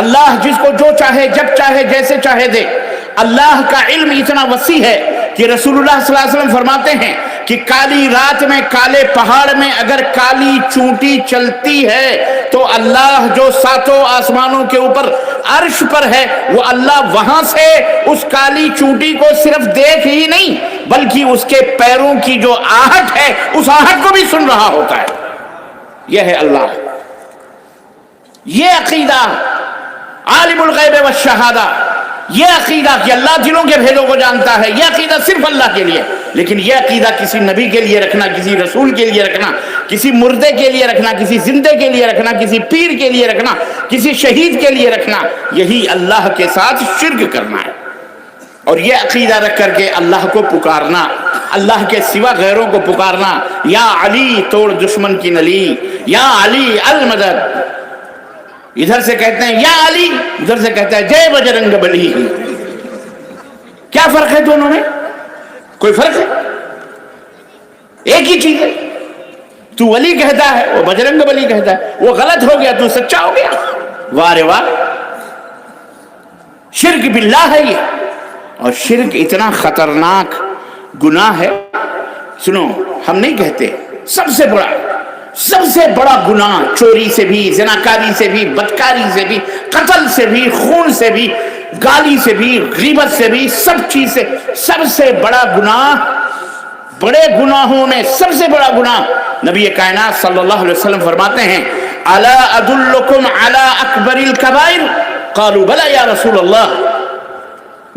اللہ جس کو جو چاہے، جب چاہے، جیسے چاہے دے۔ اللہ کا علم اتنا وسیع ہے کہ رسول اللہ صلی اللہ علیہ وسلم فرماتے ہیں کہ کالی رات میں، کالے پہاڑ میں اگر کالی چونٹی چلتی ہے تو اللہ جو 7 آسمانوں کے اوپر عرش پر ہے، وہ اللہ وہاں سے اس کالی چونٹی کو صرف دیکھ ہی نہیں بلکہ اس کے پیروں کی جو آہٹ ہے اس آہٹ کو بھی سن رہا ہوتا ہے۔ یہ ہے اللہ، یہ عقیدہ عالم الغیب والشہادہ، یہ عقیدہ کہ اللہ دلوں کے بھیدوں کو جانتا ہے، یہ عقیدہ صرف اللہ کے لیے۔ لیکن یہ عقیدہ کسی نبی کے لیے رکھنا، کسی رسول کے لیے رکھنا، کسی مردے کے لیے رکھنا، کسی زندے کے لیے رکھنا، کسی پیر کے لیے رکھنا، کسی شہید کے لیے رکھنا، یہی اللہ کے ساتھ شرک کرنا ہے۔ اور یہ عقیدہ رکھ کر کے اللہ کو پکارنا، اللہ کے سوا غیروں کو پکارنا، یا علی توڑ دشمن کی نلی، یا علی المدد، ادھر سے کہتے ہیں یا علی، ادھر سے کہتا ہے جے بجرنگ بلی۔ کیا فرق ہے دونوں میں؟ کوئی فرق ہے؟ ایک ہی چیز ہے. تو ولی کہتا ہے، وہ بجرنگ بلی کہتا ہے، وہ غلط ہو گیا تو سچا ہو گیا. واہ رے واہ، شرک باللہ ہے یہ. اور شرک اتنا خطرناک گناہ ہے. سنو، ہم نہیں کہتے سب سے بڑا گناہ چوری سے بھی، زناکاری سے بھی، بدکاری سے بھی، قتل سے بھی، خون سے بھی، گالی سے بھی، غیبت سے بھی، سب چیز سے سب سے بڑا گناہ، بڑے گناہوں میں سب سے بڑا گناہ، نبی کائنات صلی اللہ علیہ وسلم فرماتے ہیں الا ادلکم علی اکبر الکبائر قالوا بلی یا رسول اللہ.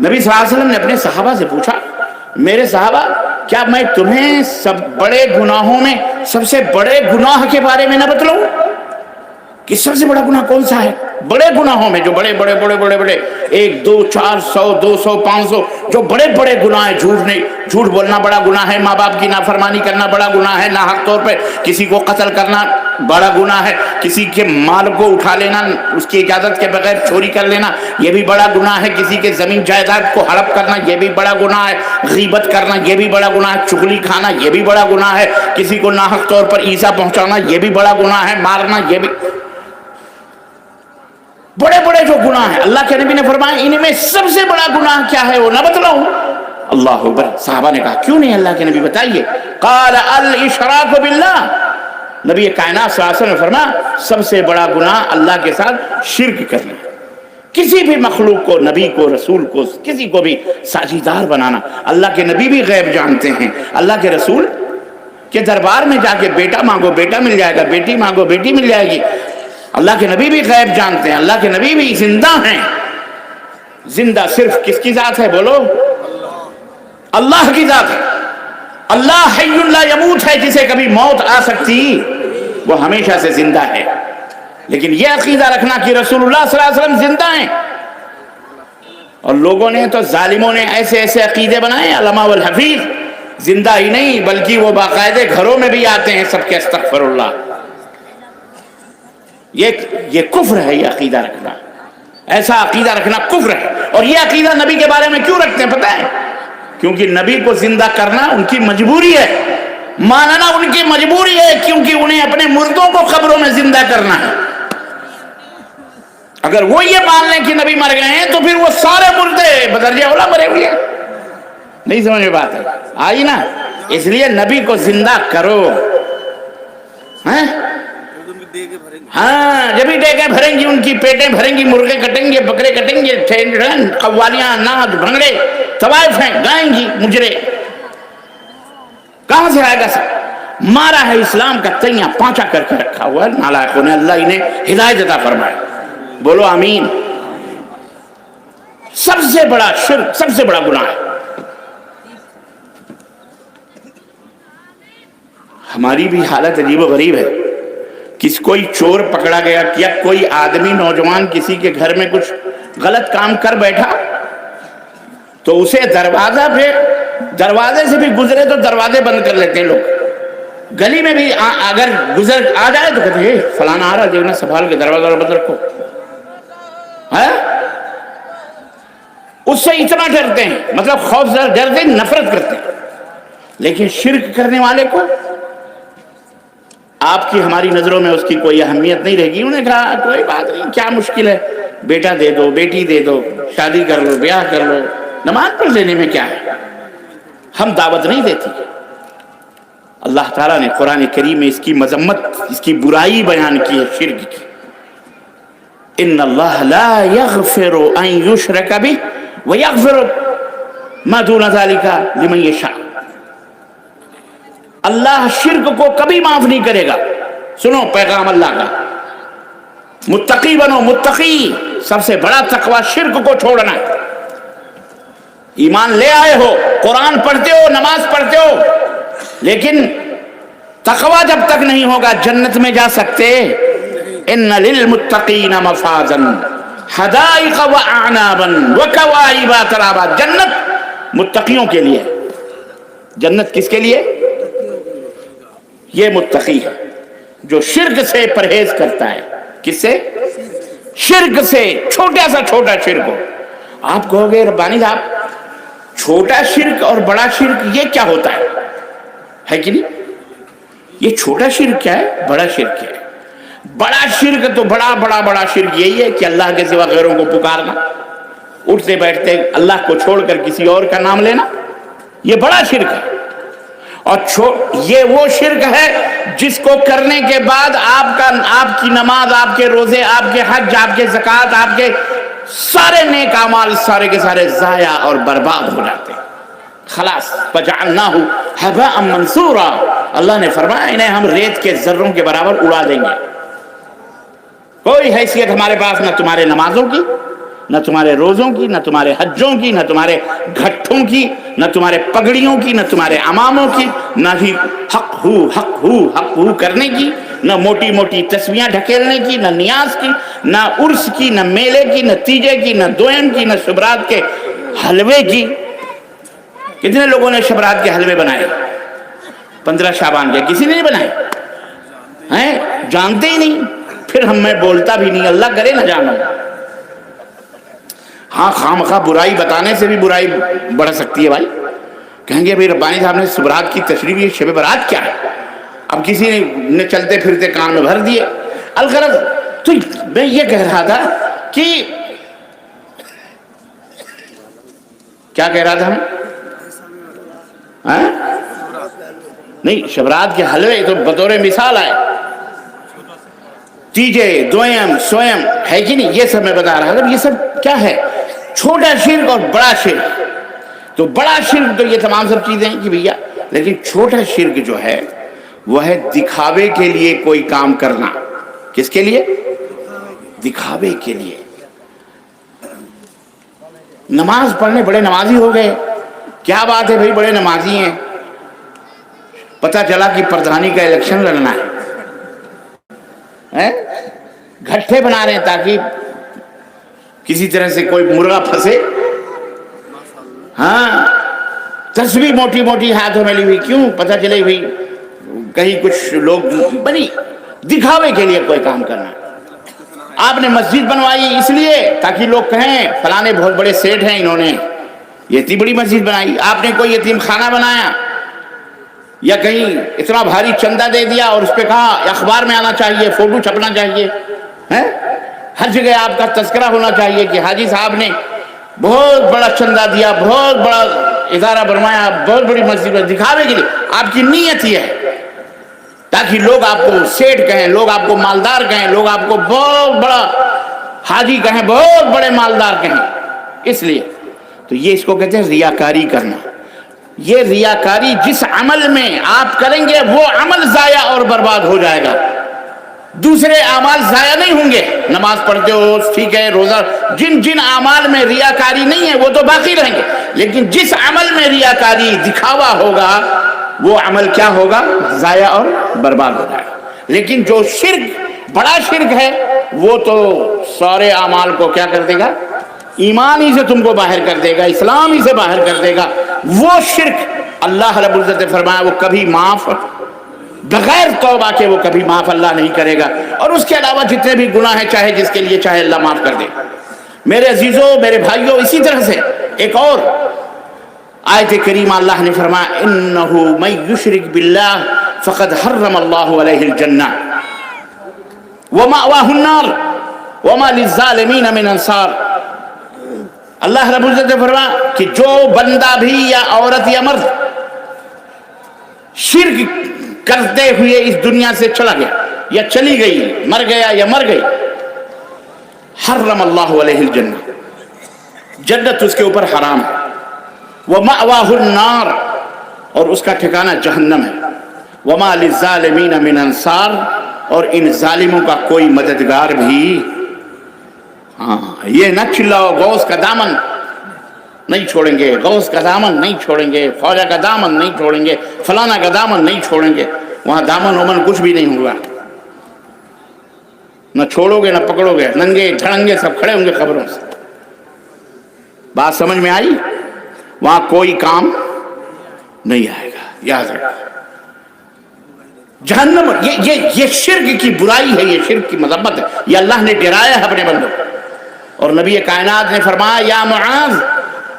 نبی صلی اللہ علیہ وسلم نے اپنے صحابہ سے پوچھا، میرے صحابہ کیا میں تمہیں سب بڑے گناہوں میں سب سے بڑے گناہ کے بارے میں نہ بتلاؤں کہ سب سے بڑا گناہ کون سا ہے؟ بڑے گناہوں میں جو بڑے 1 2 4 100 200 500 جو بڑے گناہ ہیں، جھوٹ بولنا بڑا گناہ ہے، ماں باپ کی نافرمانی کرنا بڑا گناہ ہے، ناحق طور پہ کسی کو قتل کرنا بڑا گناہ ہے، کسی کے مال کو اٹھا لینا، اس کی اجازت کے بغیر چوری کر لینا یہ بھی بڑا گناہ ہے، کسی کے زمین جائیداد کو ہڑپ کرنا یہ بھی بڑا گناہ ہے، غیبت کرنا یہ بھی بڑا گناہ ہے، چغلی کھانا یہ بھی بڑا گناہ ہے، کسی کو ناحق طور پر ایذا پہنچانا یہ بھی بڑا گناہ ہے، مارنا یہ بھی بڑے جو گناہ ہیں. اللہ کے نبی نے فرمایا ان میں سب سے بڑا گناہ کیا ہے وہ نہ بتلاؤں؟ اللہ اکبر. صحابہ نے کہا کیوں نہیں اللہ کے نبی بتائیے؟ قال الاشراک باللہ. نبی کائنات صلی اللہ علیہ وسلم نے فرمایا سب سے بڑا گناہ اللہ کے ساتھ شرک کرنا، کسی بھی مخلوق کو، نبی کو، رسول کو، کسی کو بھی ساجیدار بنانا. اللہ کے نبی بھی غیب جانتے ہیں، اللہ کے رسول کے دربار میں جا کے بیٹا مانگو بیٹا مل جائے گا، بیٹی مانگو بیٹی مل جائے گی. اللہ کے نبی بھی غیب جانتے ہیں، اللہ کے نبی بھی زندہ ہیں. زندہ صرف کس کی ذات ہے بولو؟ اللہ کی ذات ہے. اللہ حی لا یموت ہے، جسے کبھی موت آ سکتی وہ ہمیشہ سے زندہ ہے. لیکن یہ عقیدہ رکھنا کہ رسول اللہ صلی اللہ علیہ وسلم زندہ ہیں، اور لوگوں نے تو ظالموں نے ایسے عقیدے بنائے. علماء والحفیظ زندہ ہی نہیں بلکہ وہ باقاعدہ گھروں میں بھی آتے ہیں سب کے استغفر اللہ. یہ کفر ہے. یہ عقیدہ رکھنا، ایسا عقیدہ رکھنا کفر ہے. اور یہ عقیدہ نبی کے بارے میں کیوں رکھتے ہیں پتہ ہے؟ کیونکہ نبی کو زندہ کرنا ان کی مجبوری ہے، ماننا ان کی مجبوری ہے، کیونکہ انہیں اپنے مردوں کو قبروں میں زندہ کرنا ہے. اگر وہ یہ مان لیں کہ نبی مر گئے ہیں تو پھر وہ سارے مردے بدرجہ اولا مرے ہوئے ہیں. نہیں سمجھ میں بات ہے آئی نا؟ اس لیے نبی کو زندہ کرو. ہاں جبھی ڈیگیں بھریں گی، ان کی پیٹیں بھریں گی، مرغے کٹیں گے، بکرے کٹیں گے، قوالیاں، نعت، بھنگڑے، طوائف ہیں گائیں گی مجرے. کہاں سے آئے گا سب؟ مارا ہے اسلام کا تیاں پانچا کر کے رکھا ہوا ہے نالائقوں نے. اللہ انہیں ہدایت عطا فرمائے. بولو آمین. سب سے بڑا شرک، سب سے بڑا گناہ ہے. ہماری بھی حالت عجیب و غریب ہے. کوئی چور پکڑا گیا، یا کوئی آدمی نوجوان کسی کے گھر میں کچھ غلط کام کر بیٹھا تو اسے دروازے سے بھی گزرے تو دروازے بند کر لیتے ہیں لوگ. گلی میں بھی اگر گزر آ جائے تو کہتے ہیں فلانا آ رہا دیکھنا سنبھال کے دروازہ بند رکھو. اس سے اتنا ڈرتے ہیں، مطلب خوف ڈرتے ہیں، نفرت کرتے ہیں. لیکن شرک کرنے والے کو آپ کی ہماری نظروں میں اس کی کوئی اہمیت نہیں رہے گی. انہوں نے کہا کوئی بات نہیں، کیا مشکل ہے، بیٹا دے دو، بیٹی دے دو، شادی کر لو، بیاہ کر لو، نماز پڑھ لینے میں کیا ہے. ہم دعوت نہیں دیتے. اللہ تعالیٰ نے قرآن کریم میں اس کی مذمت، اس کی برائی بیان کی ہے شرک کی. ان اللہ لا یغفر ان یشرک بہ ویغفر ما دون ذلک لمن یشاء. اللہ شرک کو کبھی معاف نہیں کرے گا. سنو پیغام اللہ کا، متقی بنو. متقی سب سے بڑا تقوی شرک کو چھوڑنا ہے. ایمان لے آئے ہو، قرآن پڑھتے ہو، نماز پڑھتے ہو، لیکن تقوی جب تک نہیں ہوگا جنت میں جا سکتے. ان للمتقین مفازا حدائق واعنابا وکواعب اترابا. جنت متقیوں کے لیے. جنت کس کے لیے؟ یہ متقی ہے جو شرک سے پرہیز کرتا ہے. کس سے؟ شرک سے. چھوٹا سا چھوٹا شرک ہو. آپ کہو گے ربانی صاحب چھوٹا شرک اور بڑا شرک یہ کیا ہوتا ہے کہ نہیں؟ یہ چھوٹا شرک کیا ہے، بڑا شرک کیا ہے؟ بڑا شرک تو بڑا شرک یہی ہے کہ اللہ کے سوا غیروں کو پکارنا، اٹھتے بیٹھتے اللہ کو چھوڑ کر کسی اور کا نام لینا، یہ بڑا شرک ہے۔ اور یہ وہ شرک ہے جس کو کرنے کے بعد آپ کی نماز، آپ کے روزے، آپ کے حج، آپ کے زکوٰۃ، آپ کے سارے نیک اعمال سارے کے سارے ضائع اور برباد ہو جاتے ہیں۔ خلاص فَجَعَلْنَاهُ هَبَاءً مَنْثُورًا، اللہ نے فرمایا انہیں ہم ریت کے ذروں کے برابر اڑا دیں گے۔ کوئی حیثیت ہمارے پاس نہ تمہارے نمازوں کی، نہ تمہارے روزوں کی، نہ تمہارے حجوں کی، نہ تمہارے گھٹوں کی، نہ تمہارے پگڑیوں کی، نہ تمہارے اماموں کی، نہ ہی حق ہو کرنے کی، نہ موٹی موٹی تسبیحاں ڈھکیلنے کی، نہ نیاز کی، نہ عرس کی، نہ میلے کی، نہ تیجے کی، نہ دوئم کی، نہ شبرات کے حلوے کی۔ کتنے لوگوں نے شبرات کے حلوے بنائے 15 شعبان کے؟ کسی نے نہیں بنائے ہیں، جانتے ہی نہیں، پھر میں بولتا بھی نہیں، اللہ کرے نہ جانو۔ ہاں خواہ برائی بتانے سے بھی برائی بڑھ سکتی ہے بھائی۔ کہیں گے بھائی ربانی صاحب نے شبرات کی تشریح، یہ شب برات کیا ہے؟ اب کسی نے چلتے پھرتے کان میں بھر دیے۔ الغرض تو میں یہ کہہ رہا تھا کہ کیا کہہ رہا تھا نہیں، شبرات کے حلوے تو بطور مثال آئے، تیجے، دوئم، سوئم ہے کہ نہیں، یہ سب میں بتا رہا تھا۔ یہ سب کیا ہے؟ چھوٹا شرک اور بڑا شرک۔ تو بڑا شرک تو یہ تمام سب چیزیں ہیں کہ بھیا، لیکن چھوٹا شرک جو ہے وہ ہے دکھاوے کے لیے کوئی کام کرنا۔ کس کے لیے؟ دکھاوے کے لیے۔ نماز پڑھنے بڑے نمازی ہو گئے، کیا بات ہے بھائی، بڑے نمازی ہیں، پتہ چلا کہ پردھانی کا الیکشن لڑنا ہے، گھٹے بنا رہے ہیں تاکہ کسی طرح سے کوئی مرغا پھنسے۔ ہاں، تسبیح موٹی موٹی ہاتھوں میں لی ہوئی، کیوں؟ پتہ چلے ہوئی کہیں کچھ لوگ بنی، دکھاوے کے لیے کوئی کام کرنا۔ آپ نے مسجد بنوائی اس لیے تاکہ لوگ کہیں فلانے بہت بڑے سیٹ ہیں، انہوں نے یہ اتنی بڑی مسجد بنائی۔ آپ نے کوئی یتیم خانہ بنایا یا کہیں اتنا بھاری چندہ دے دیا اور اس پہ کہا اخبار میں آنا چاہیے، فوٹو چھپنا چاہیے، ہر جگہ آپ کا تذکرہ ہونا چاہیے کہ حاجی صاحب نے بہت بڑا چندہ دیا، بہت بڑا ادارہ بنوایا، بہت بڑی مسجد میں، دکھاوے کے لیے۔ آپ کی نیت یہ ہے تاکہ لوگ آپ کو سیٹ کہیں، لوگ آپ کو مالدار کہیں، لوگ آپ کو بہت بڑا حاجی کہیں، بہت بڑے مالدار کہیں، اس لیے۔ تو یہ اس کو کہتے ہیں ریاکاری کرنا۔ یہ ریاکاری جس عمل میں آپ کریں گے وہ عمل ضائع اور برباد ہو جائے گا، دوسرے اعمال ضائع نہیں ہوں گے۔ نماز پڑھتے ہو ٹھیک ہے، روزہ، جن اعمال میں ریاکاری نہیں ہے وہ تو باقی رہیں گے، لیکن جس عمل میں ریاکاری، دکھاوا ہوگا، وہ عمل کیا ہوگا؟ ضائع اور برباد ہو جائے گا۔ لیکن جو شرک، بڑا شرک ہے، وہ تو سارے اعمال کو کیا کر دے گا؟ ایمان ہی سے تم کو باہر کر دے گا، اسلام ہی سے باہر کر دے گا۔ وہ شرک اللہ رب العزت نے فرمایا وہ کبھی معاف، بغیر توبہ کے وہ کبھی معاف اللہ نہیں کرے گا۔ اور اس کے علاوہ جتنے بھی گناہ ہیں، چاہے جس کے لیے چاہے اللہ معاف کر دے۔ میرے عزیزوں، میرے بھائیوں، اسی طرح سے ایک اور آیت کریمہ اللہ نے فرمایا انہ من یشرک باللہ فقد حرم اللہ علیہ الجنہ ومأواہ النار وما للظالمین من انصار۔ اللہ رب العزت نے فرمایا کہ جو بندہ بھی یا عورت یا مرد شرک کرتے ہوئے اس دنیا سے چلا گیا یا چلی گئی، مر گیا یا مر گئی، حرم اللہ علیہ الجنہ، جنت اس کے اوپر حرام ہے، ومأواہ النار، اور اس کا ٹھکانہ جہنم ہے، وما للظالمین من انصار، اور ان ظالموں کا کوئی مددگار بھی۔ ہاں، یہ نہ چلاؤ غوث کا دامن نہیں چھوڑیں گے، غوث کا دامن نہیں چھوڑیں گے، خواجہ کا دامن نہیں چھوڑیں گے، فلانا کا دامن نہیں چھوڑیں گے، وہاں دامن ومن کچھ بھی نہیں ہوگا، نہ چھوڑو گے نہ پکڑو گے، ننگے دھڑنگے سب کھڑے ہوں گے خبروں سے۔ بات سمجھ میں آئی؟ وہاں کوئی کام نہیں آئے گا، یاد رکھو۔ جہنم، یہ شرک کی برائی ہے، یہ شرک کی مذمت ہے، یہ اللہ نے ڈرایا ہے اپنے بندوں کو۔ اور نبی کائنات نے فرمایا یا معاذ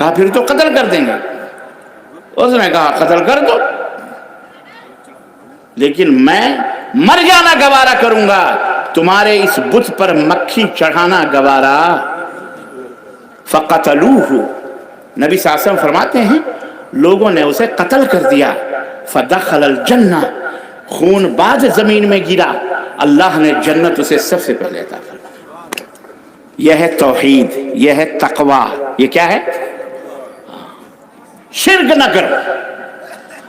کہا پھر تو قتل کر دیں گے. اس نے کہا قتل کر دو، لیکن میں مر جانا گوارا کروں گا، تمہارے اس بت پر مکھی چڑھانا گوارا. فقتلوہ، نبی صلی اللہ علیہ وسلم فرماتے ہیں لوگوں نے اسے قتل کر دیا. فدخل الجنہ، خون باز زمین میں گرا، اللہ نے جنت اسے سب سے پہلے عطا فرمائی. یہ ہے توحید، یہ ہے تقوی. یہ کیا ہے؟ شرک نہ کرو.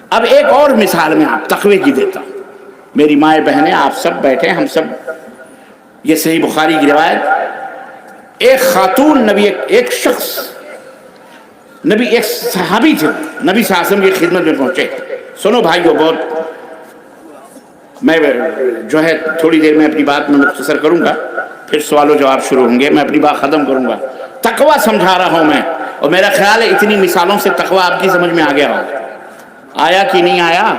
اب ایک اور مثال میں آپ تقوی کی دیتا ہوں. میری مائیں بہنیں آپ سب بیٹھے، ہم سب، یہ صحیح بخاری کی روایت. ایک خاتون نبی، ایک شخص نبی، ایک صحابی تھے، نبی صلی اللہ علیہ وسلم کی خدمت میں پہنچے. سنو بھائیو، بہت میں جو ہے تھوڑی دیر میں اپنی بات میں مختصر کروں گا، پھر سوال و جواب شروع ہوں گے. میں اپنی بات ختم کروں گا. تقوی سمجھا رہا ہوں میں، اور میرا خیال ہے اتنی مثالوں سے تقوی آپ کی سمجھ میں آ گیا ہوگا. آیا کہ نہیں آیا؟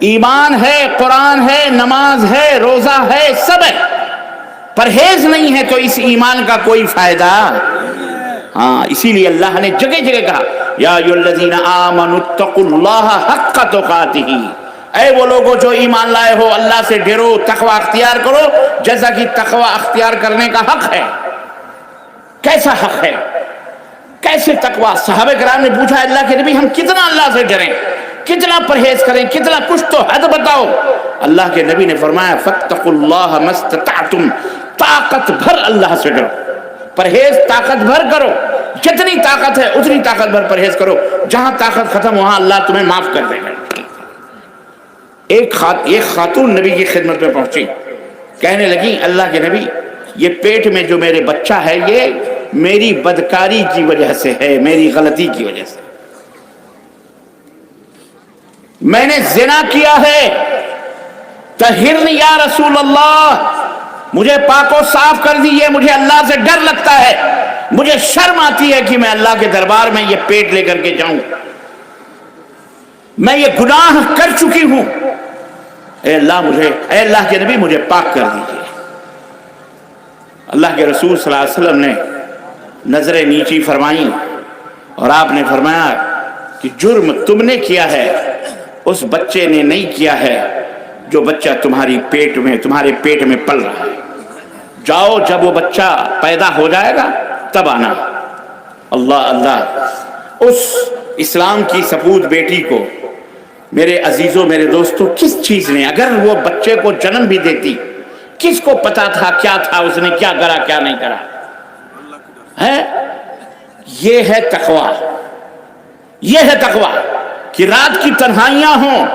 ایمان ہے، قرآن ہے، نماز ہے، روزہ ہے، سب ہے. پرہیز نہیں ہے تو اس ایمان کا کوئی فائدہ. ہاں، اسی لیے اللہ نے جگہ جگہ کہا یا ایھا الذین آمنوا اتقوا اللہ حق تقاتہ. اے وہ لوگوں جو ایمان لائے ہو، اللہ سے ڈرو، تقوی اختیار کرو جیسا کہ تقوی اختیار کرنے کا حق ہے. کیسا حق ہے؟ کیسے تقوی؟ صحابہ کرام نے پوچھا اللہ کے نبی ہم کتنا اللہ سے ڈریں، کتنا پرہیز کریں، کتنا، کچھ تو حد بتاؤ. اللہ کے نبی نے فرمایا فاتقوا اللہ ما استطعتم، طاقت بھر اللہ سے ڈرو. پرہیز طاقت بھر کرو، جتنی طاقت ہے اتنی طاقت بھر پرہیز کرو. جہاں طاقت ختم وہاں اللہ تمہیں معاف کر دے گا. ایک خاتون نبی کی خدمت میں پہنچی، کہنے لگی اللہ کے نبی یہ پیٹ میں جو میرے بچہ ہے یہ میری بدکاری کی وجہ سے ہے، میری غلطی کی وجہ سے. میں نے زنا کیا ہے، طہرنی یا رسول اللہ، مجھے پاک و صاف کر دیجئے، مجھے اللہ سے ڈر لگتا ہے، مجھے شرم آتی ہے کہ میں اللہ کے دربار میں یہ پیٹ لے کر کے جاؤں، میں یہ گناہ کر چکی ہوں. اے اللہ کے نبی مجھے پاک کر دیجئے. اللہ کے رسول صلی اللہ علیہ وسلم نے نظریں نیچی فرمائیں اور آپ نے فرمایا کہ جرم تم نے کیا ہے، اس بچے نے نہیں کیا ہے جو بچہ تمہارے پیٹ میں پل رہا ہے. جاؤ، جب وہ بچہ پیدا ہو جائے گا تب آنا. اللہ اللہ، اس اسلام کی سپود بیٹی کو میرے عزیزوں، میرے دوستوں، کس چیز نے، اگر وہ بچے کو جنم بھی دیتی، کس کو پتا تھا کیا تھا، اس نے کیا کرا کیا نہیں کرا ہے؟ یہ ہے تقوی. یہ ہے تقوی کہ رات کی تنہائیاں ہوں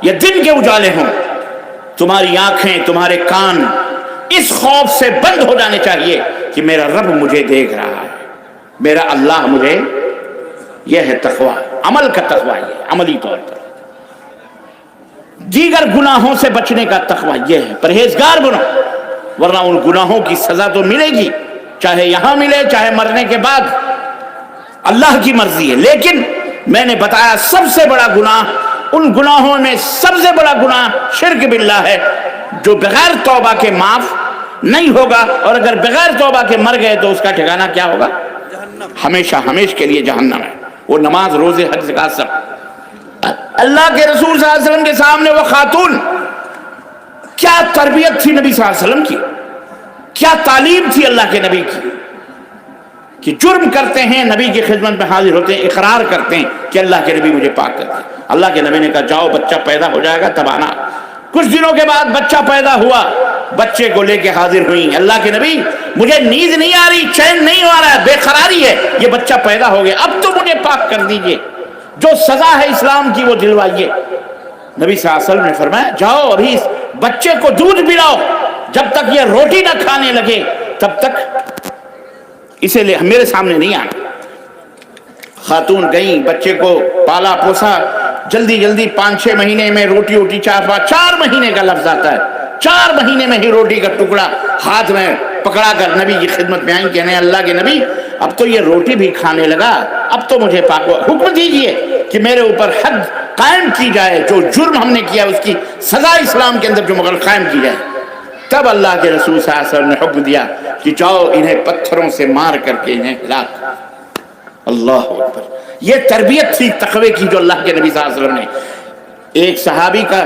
یا دن کے اجالے ہوں، تمہاری آنکھیں، تمہارے کان اس خوف سے بند ہو جانے چاہیے کہ میرا رب مجھے دیکھ رہا ہے، میرا اللہ مجھے. یہ ہے تقوی، عمل کا تقوی. یہ عملی طور پر دیگر گناہوں سے بچنے کا تقوی یہ ہے پرہیزگار بنو، ورنہ ان گناہوں کی سزا تو ملے گی، چاہے یہاں ملے چاہے مرنے کے بعد، اللہ کی مرضی ہے. لیکن میں نے بتایا سب سے بڑا گناہ، ان گناہوں میں سب سے بڑا گناہ شرک باللہ ہے، جو بغیر توبہ کے معاف نہیں ہوگا، اور اگر بغیر توبہ کے مر گئے تو اس کا ٹھکانہ کیا ہوگا؟ ہمیشہ ہمیشہ کے لیے جہنم ہے. وہ نماز، روزے، حج، زکات سب. اللہ کے رسول صلی اللہ علیہ وسلم کے سامنے وہ خاتون، کیا تربیت تھی نبی صلی اللہ علیہ وسلم کی، کیا تعلیم تھی اللہ کے نبی کی، کہ جرم کرتے ہیں نبی کی خدمت میں حاضر ہوتے ہیں، اقرار کرتے ہیں کہ اللہ کے نبی مجھے پاک کر دیں. اللہ کے نبی نے کہا جاؤ، بچہ پیدا ہو جائے گا تب آنا. کچھ دنوں کے بعد بچہ پیدا ہوا، بچے کو لے کے حاضر ہوئیں. اللہ کے نبی مجھے نیند نہیں آ رہی، چین نہیں آ رہا ہے، بے قراری ہے، یہ بچہ پیدا ہو گیا، اب تو مجھے پاک کر دیجئے، جو سزا ہے اسلام کی وہ دلوائیے. نبی صلی اللہ علیہ وسلم نے فرمایا جاؤ ابھی اس بچے کو دودھ پلاؤ، جب تک یہ روٹی نہ کھانے لگے تب تک اسے میرے سامنے نہیں آنا. خاتون گئیں، بچے کو پالا پوسا، جلدی جلدی 5-6 مہینے میں روٹی 4 مہینے کا لفظ آتا ہے، 4 مہینے میں ہی روٹی کا ٹکڑا ہاتھ میں پکڑا کر نبی کی خدمت میں آئیں، کہنے اللہ کے نبی اب تو یہ روٹی بھی کھانے لگا، اب تو مجھے پاک حکم دیجئے کہ میرے اوپر حد قائم کی جائے، جو جرم ہم نے کیا اس کی سزا اسلام کے اندر جو مگر قائم کی جائے. تب اللہ کے رسول صلی اللہ علیہ وسلم نے حکم دیا کہ جاؤ انہیں پتھروں سے مار کر کے انہیں ہلاک. اللہ اکبر. یہ تربیت تھی تقوی کی جو اللہ کے نبی صلی اللہ علیہ وسلم نے. ایک صحابی کا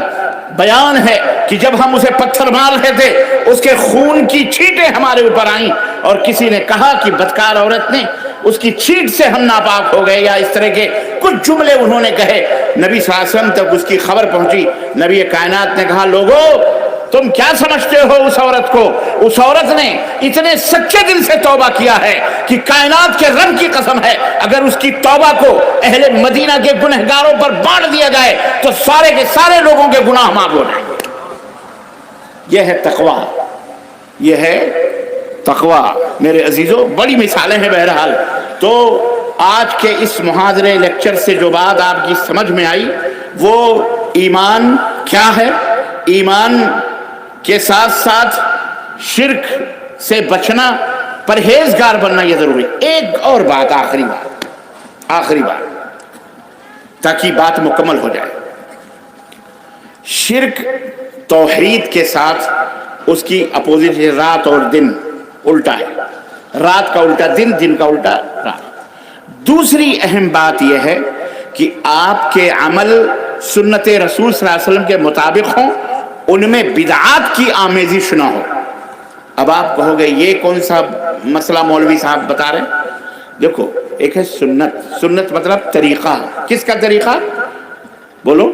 بیان ہے کہ جب ہم اسے پتھر مار رہے تھے اس کے خون کی چھینٹیں ہمارے اوپر آئیں اور کسی نے کہا کہ بدکار عورت نے اس کی چھینٹ سے ہم ناپاک ہو گئے، یا اس طرح کے کچھ جملے انہوں نے کہے. نبی صلی اللہ علیہ وسلم تک اس کی خبر پہنچی. نبی کائنات نے کہا لوگو تم کیا سمجھتے ہو اس عورت کو؟ اس عورت نے اتنے سچے دل سے توبہ کیا ہے کہ کائنات کے رب کی قسم ہے اگر اس کی توبہ کو اہل مدینہ کے گنہگاروں پر بانٹ دیا جائے تو سارے کے سارے لوگوں کے گناہ معاف ہو جائیں گے. یہ ہے تقویٰ، یہ ہے تقویٰ. میرے عزیزوں بڑی مثالیں ہیں. بہرحال تو آج کے اس محاضرے لیکچر سے جو بات آپ کی سمجھ میں آئی وہ ایمان کیا ہے، ایمان کے ساتھ ساتھ شرک سے بچنا، پرہیزگار بننا یہ ضروری. ایک اور بات، آخری بات تاکہ بات مکمل ہو جائے. شرک توحید کے ساتھ اس کی اپوزٹ رات اور دن الٹا ہے. رات کا الٹا دن، دن کا الٹا رات. دوسری اہم بات یہ ہے کہ آپ کے عمل سنت رسول صلی اللہ علیہ وسلم کے مطابق ہوں، ان میں بدعات کی آمیزش نہ ہو. اب آپ کہو گے یہ کون سا مسئلہ مولوی صاحب بتا رہے ہیں؟ دیکھو ایک ہے سنت. سنت مطلب طریقہ. کس کا طریقہ؟ بولو.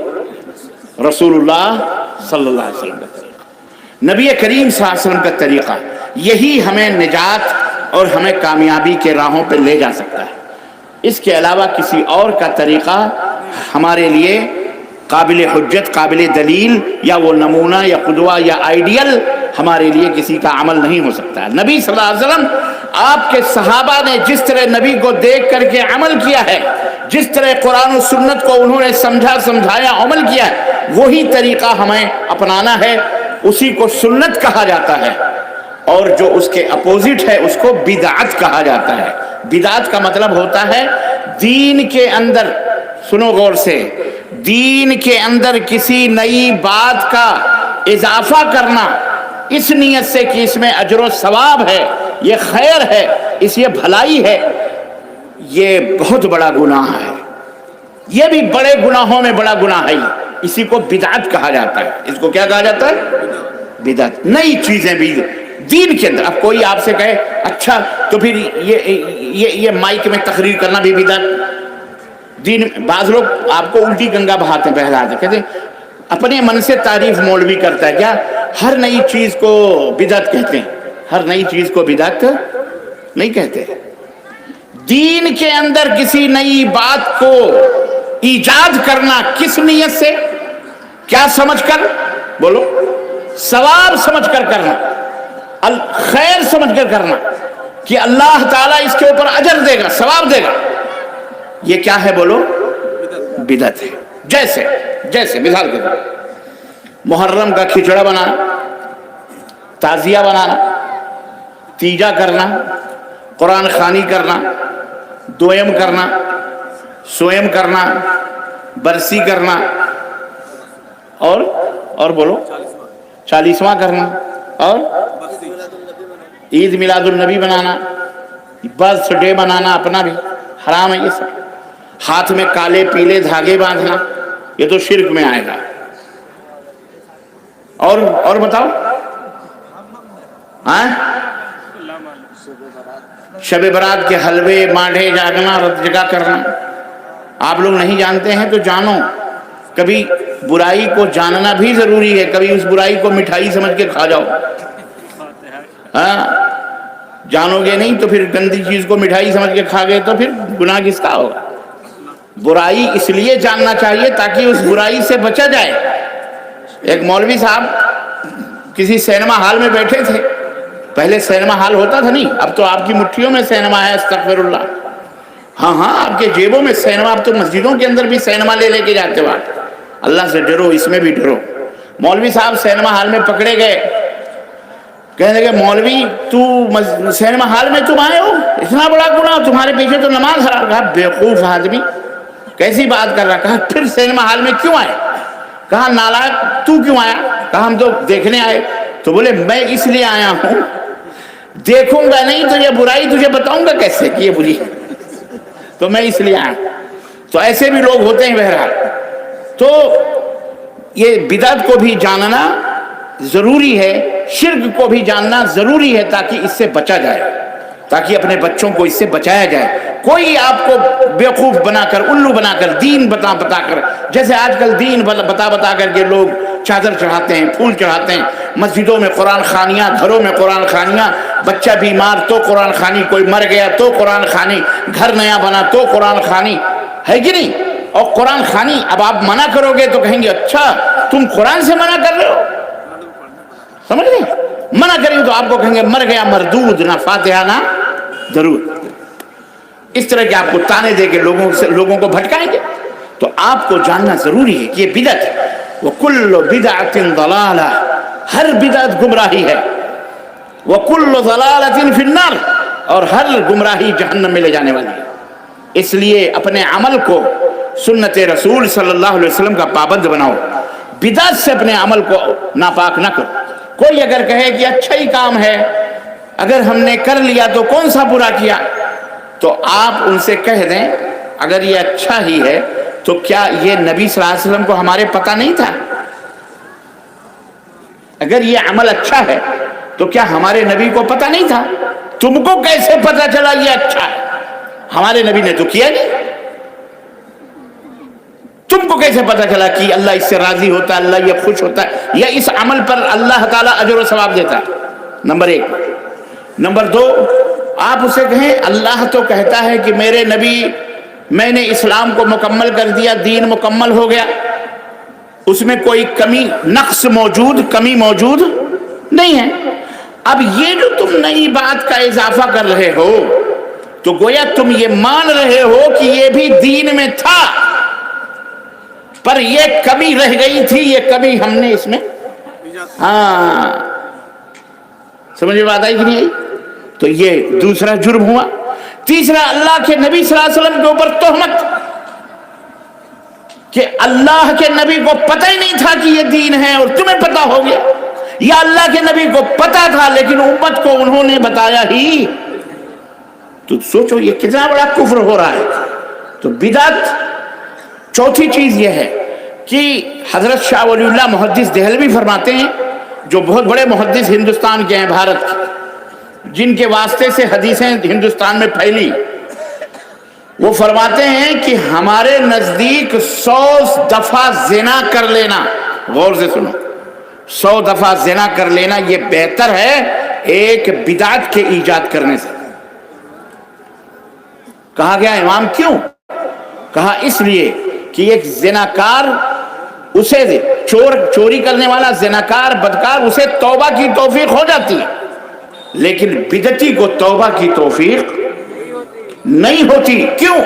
رسول اللہ صلی اللہ علیہ وسلم کا طریقہ، نبی کریم صلی اللہ علیہ وسلم کا طریقہ. یہی ہمیں نجات اور ہمیں کامیابی کے راہوں پہ لے جا سکتا ہے. اس کے علاوہ کسی اور کا طریقہ ہمارے لیے قابل حجت، قابل دلیل، یا وہ نمونہ یا قدوہ یا آئیڈیل ہمارے لیے کسی کا عمل نہیں ہو سکتا. نبی صلی اللہ علیہ وسلم، آپ کے صحابہ نے جس طرح نبی کو دیکھ کر کے عمل کیا ہے، جس طرح قرآن و سنت کو انہوں نے سمجھایا عمل کیا ہے، وہی طریقہ ہمیں اپنانا ہے. اسی کو سنت کہا جاتا ہے، اور جو اس کے اپوزٹ ہے اس کو بدعت کہا جاتا ہے. بدعت کا مطلب ہوتا ہے دین کے اندر، سنو غور سے، دین کے اندر کسی نئی بات کا اضافہ کرنا اس نیت سے کہ اس میں اجر و ثواب ہے، یہ خیر ہے، اس یہ بھلائی ہے. یہ بہت بڑا گناہ ہے. یہ بھی بڑے گناہوں میں بڑا گناہ ہے. اسی کو بدعت کہا جاتا ہے. اس کو کیا کہا جاتا ہے؟ بدعت. نئی چیزیں بھی دین کے اندر. اب کوئی آپ سے کہے اچھا تو پھر یہ مائک میں تقریر کرنا بھی بدعت. دین بعض لوگ آپ کو الٹی گنگا بہاتے ہیں، کہتے ہیں اپنے من سے تعریف مولوی کرتا ہے. کیا ہر نئی چیز کو بدعت کہتے ہیں؟ ہر نئی چیز کو بدعت نہیں کہتے. دین کے اندر کسی نئی بات کو ایجاد کرنا کس نیت سے؟ کیا سمجھ کر؟ بولو. ثواب سمجھ کر کرنا، خیر سمجھ کر کرنا کہ اللہ تعالیٰ اس کے اوپر اجر دے گا، ثواب دے گا. یہ کیا ہے؟ بولو. بدعت ہے. جیسے مثال کے طور محرم کا کھچڑا بنانا، تعزیہ بنانا، تیجا کرنا، قرآن خوانی کرنا، دویم کرنا، سویم کرنا، برسی کرنا، اور بولو 40واں کرنا، اور عید میلاد النبی بنانا، برتھ ڈے بنانا اپنا بھی حرام ہے. یہ سب ہاتھ میں کالے پیلے دھاگے باندھنا یہ تو شرک میں آئے گا. اور بتاؤ. شب برات کے حلوے مانڈے جاگنا، رت جگہ کرنا. آپ لوگ نہیں جانتے ہیں تو جانو. کبھی برائی کو جاننا بھی ضروری ہے. کبھی اس برائی کو مٹھائی سمجھ کے کھا جاؤ. جانو گے نہیں تو پھر گندی چیز کو مٹھائی سمجھ کے کھا گئے تو پھر گناہ کس کا ہوگا؟ برائی اس لیے جاننا چاہیے تاکہ اس برائی سے بچا جائے. ایک مولوی صاحب کسی سینما ہال میں بیٹھے تھے. پہلے سینما ہال ہوتا تھا نہیں، اب تو آپ کی مٹھیوں میں سینما ہے. استغفر اللہ. ہاں آپ کے جیبوں میں سینما. اب تو مسجدوں کے اندر بھی سینما لے کے جاتے ہو. اللہ سے ڈرو، اس میں بھی ڈرو. مولوی صاحب سینما ہال میں پکڑے گئے. کہنے لگے مولوی تو سینما ہال میں تم آئے ہو، اتنا بڑا گناہ، تمہارے پیچھے تو نماز حرام. کہا بیوقوف آدمی کیسی بات کر رہا. کہا پھر سینما ہال میں کیوں آئے؟ کہا نالائق تو کیوں آیا؟ کہا ہم تو دیکھنے آئے. تو بولے میں اس لیے آیا ہوں، دیکھوں گا نہیں تو یہ برائی تجھے بتاؤں گا کیسے کہ یہ بری ہے. تو میں اس لیے آیا. تو ایسے بھی لوگ ہوتے ہیں بہرحال. تو یہ بدعت کو بھی جاننا ضروری ہے, شرک کو بھی جاننا ضروری ہے, تاکہ اس سے بچا جائے, تاکہ اپنے بچوں کو اس سے بچایا جائے. کوئی آپ کو بیوقوف بنا کر, الو بنا کر, دین بتا کر, جیسے آج کل دین بتا کر کے لوگ چادر چڑھاتے ہیں, پھول چڑھاتے ہیں, مسجدوں میں قرآن خوانیاں, گھروں میں قرآن خوانیاں, بچہ بیمار تو قرآن خوانی, کوئی مر گیا تو قرآن خوانی, گھر نیا بنا تو قرآن خوانی, ہے کہ نہیں؟ اور قرآن خوانی اب آپ منع کرو گے تو کہیں گے اچھا تم قرآن سے منع کر رہے ہو, سمجھ گئے؟ منع کریں تو آپ کو کہیں گے مر گیا مردود, نہ فاتحہ نہ درود. اس طرح کے آپ کو تانے دے کے لوگوں کو بھٹکائیں گے. تو آپ کو جاننا ضروری ہے کہ یہ بدعت ہے. وَكُلُّ بِدْعَةٍ ضَلَالَةٍ, ہر بدعت گمراہی ہے. وَكُلُّ ضَلَالَةٍ فِي النَّارِ, اور ہر گمراہی جہنم میں لے جانے والی ہے. اس لیے اپنے عمل کو سنت رسول صلی اللہ علیہ وسلم کا پابند بناؤ, بدعت سے اپنے عمل کو ناپاک نہ کرو. کوئی اگر کہے کہ اچھا ہی کام ہے, اگر ہم نے کر لیا تو کون سا برا کیا, تو آپ ان سے کہہ دیں اگر یہ اچھا ہی ہے تو کیا یہ نبی صلی اللہ علیہ وسلم کو ہمارے پتہ نہیں تھا؟ اگر یہ عمل اچھا ہے تو کیا ہمارے نبی کو پتہ نہیں تھا؟ تم کو کیسے پتہ چلا یہ اچھا ہے؟ ہمارے نبی نے تو کیا نہیں. تم کو کیسے پتہ چلا کہ اللہ اس سے راضی ہوتا ہے, اللہ یہ خوش ہوتا ہے, یا اس عمل پر اللہ تعالیٰ اجر و ثواب دیتا ہے؟ نمبر 1. نمبر 2, آپ اسے کہیں اللہ تو کہتا ہے کہ میرے نبی, میں نے اسلام کو مکمل کر دیا, دین مکمل ہو گیا, اس میں کوئی کمی نقص کمی موجود نہیں ہے. اب یہ جو تم نئی بات کا اضافہ کر رہے ہو تو گویا تم یہ مان رہے ہو کہ یہ بھی دین میں تھا, پر یہ کمی رہ گئی تھی, یہ کمی ہم نے اس میں, ہاں سمجھ میں بات آئی کہ نہیں آئی؟ تو یہ دوسرا جرم ہوا. تیسرا, اللہ کے نبی صلی اللہ علیہ وسلم کے اوپر تہمت کہ اللہ کے نبی کو پتہ ہی نہیں تھا کہ یہ دین ہے اور تمہیں پتہ ہو گیا, یا اللہ کے نبی کو پتہ تھا لیکن امت کو انہوں نے بتایا ہی. تو سوچو یہ کتنا بڑا کفر ہو رہا ہے. تو بدعت. چوتھی چیز یہ ہے کہ حضرت شاہ ولی اللہ محدث دہلوی فرماتے ہیں, جو بہت بڑے محدث ہندوستان کے ہیں, بھارت کے, جن کے واسطے سے حدیثیں ہندوستان میں پھیلی, وہ فرماتے ہیں کہ ہمارے نزدیک 100 دفعہ زنا کر لینا, غور سے سنو, 100 دفعہ زنا کر لینا یہ بہتر ہے ایک بدعت کے ایجاد کرنے سے. کہا گیا امام کیوں؟ کہا اس لیے کہ ایک زناکار, اسے چوری کرنے والا زناکار, بدکار, اسے توبہ کی توفیق ہو جاتی ہے, لیکن بدعتی کو توبہ کی توفیق نہیں ہوتی. کیوں؟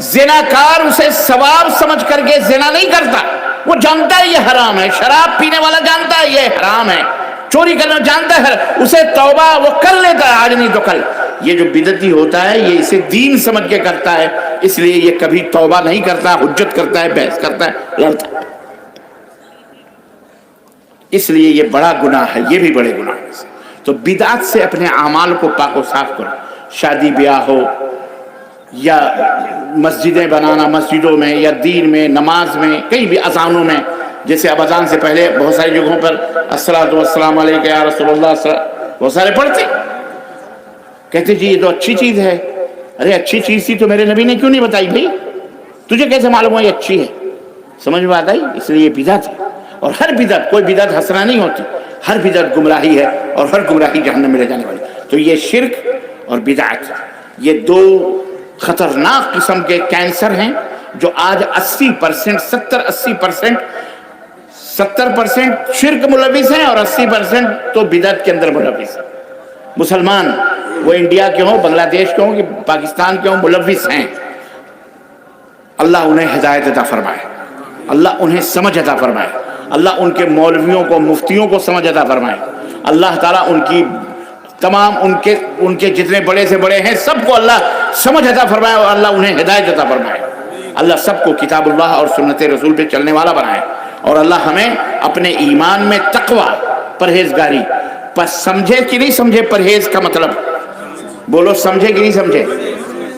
زناکار اسے ثواب سمجھ کر کے زنا نہیں کرتا, وہ جانتا ہے یہ حرام ہے, شراب پینے والا جانتا ہے یہ حرام ہے, چوری کرنا جانتا ہے, اسے توبہ وہ کر لیتا ہے آج نہیں تو کل. یہ جو بدعتی ہوتا ہے یہ اسے دین سمجھ کے کرتا ہے, اس لیے یہ کبھی توبہ نہیں کرتا, حجت کرتا ہے, بحث کرتا ہے, لڑتا ہے. اس لیے یہ بڑا گناہ ہے, یہ بھی بڑے گناہ ہے. تو بدعت سے اپنے اعمال کو پاک و صاف کرو. شادی بیاہ ہو یا مسجدیں بنانا, مسجدوں میں یا دین میں, نماز میں, کہیں بھی اذانوں میں, جیسے اب اذان سے پہلے بہت ساری جگہوں پر الصلاۃ والسلام علیک یا رسول اللہ, بہت سارے پڑھتے, کہتے جی یہ تو اچھی چیز ہے. ارے اچھی چیز تھی تو میرے نبی نے کیوں نہیں بتائی بھائی؟ تجھے کیسے معلوم ہوا یہ اچھی ہے؟ سمجھ میں بات آئی؟ اس لیے یہ بدعت ہے. اور ہر بدعت, کوئی بدعت حسنہ نہیں ہوتی, ہر بدعت گمراہی ہے, اور ہر گمراہی جہنم میں لے جانے والی. تو یہ شرک اور بدعت, یہ 2 خطرناک قسم کے کینسر ہیں جو آج 80%, 70-80%, 70% شرک ملوث ہیں اور 80% تو بدعت کے اندر ملوث ہیں. مسلمان وہ انڈیا کے ہوں, بنگلہ دیش کے ہوں کہ پاکستان کے ہوں, ملوث ہیں. اللہ انہیں ہدایت عطا فرمائے, اللہ انہیں سمجھ عطا فرمائے, اللہ ان کے مولویوں کو, مفتیوں کو سمجھ عطا فرمائے. اللہ تعالیٰ ان کی تمام ان کے جتنے بڑے سے بڑے ہیں سب کو اللہ سمجھ عطا فرمائے, اور اللہ انہیں ہدایت عطا فرمائے. اللہ سب کو کتاب اللہ اور سنت رسول پہ چلنے والا بنائے, اور اللہ ہمیں اپنے ایمان میں تقوی, پرہیزگاری, پس سمجھے کہ نہیں سمجھے پرہیز کا مطلب؟ بولو سمجھے کہ نہیں سمجھے؟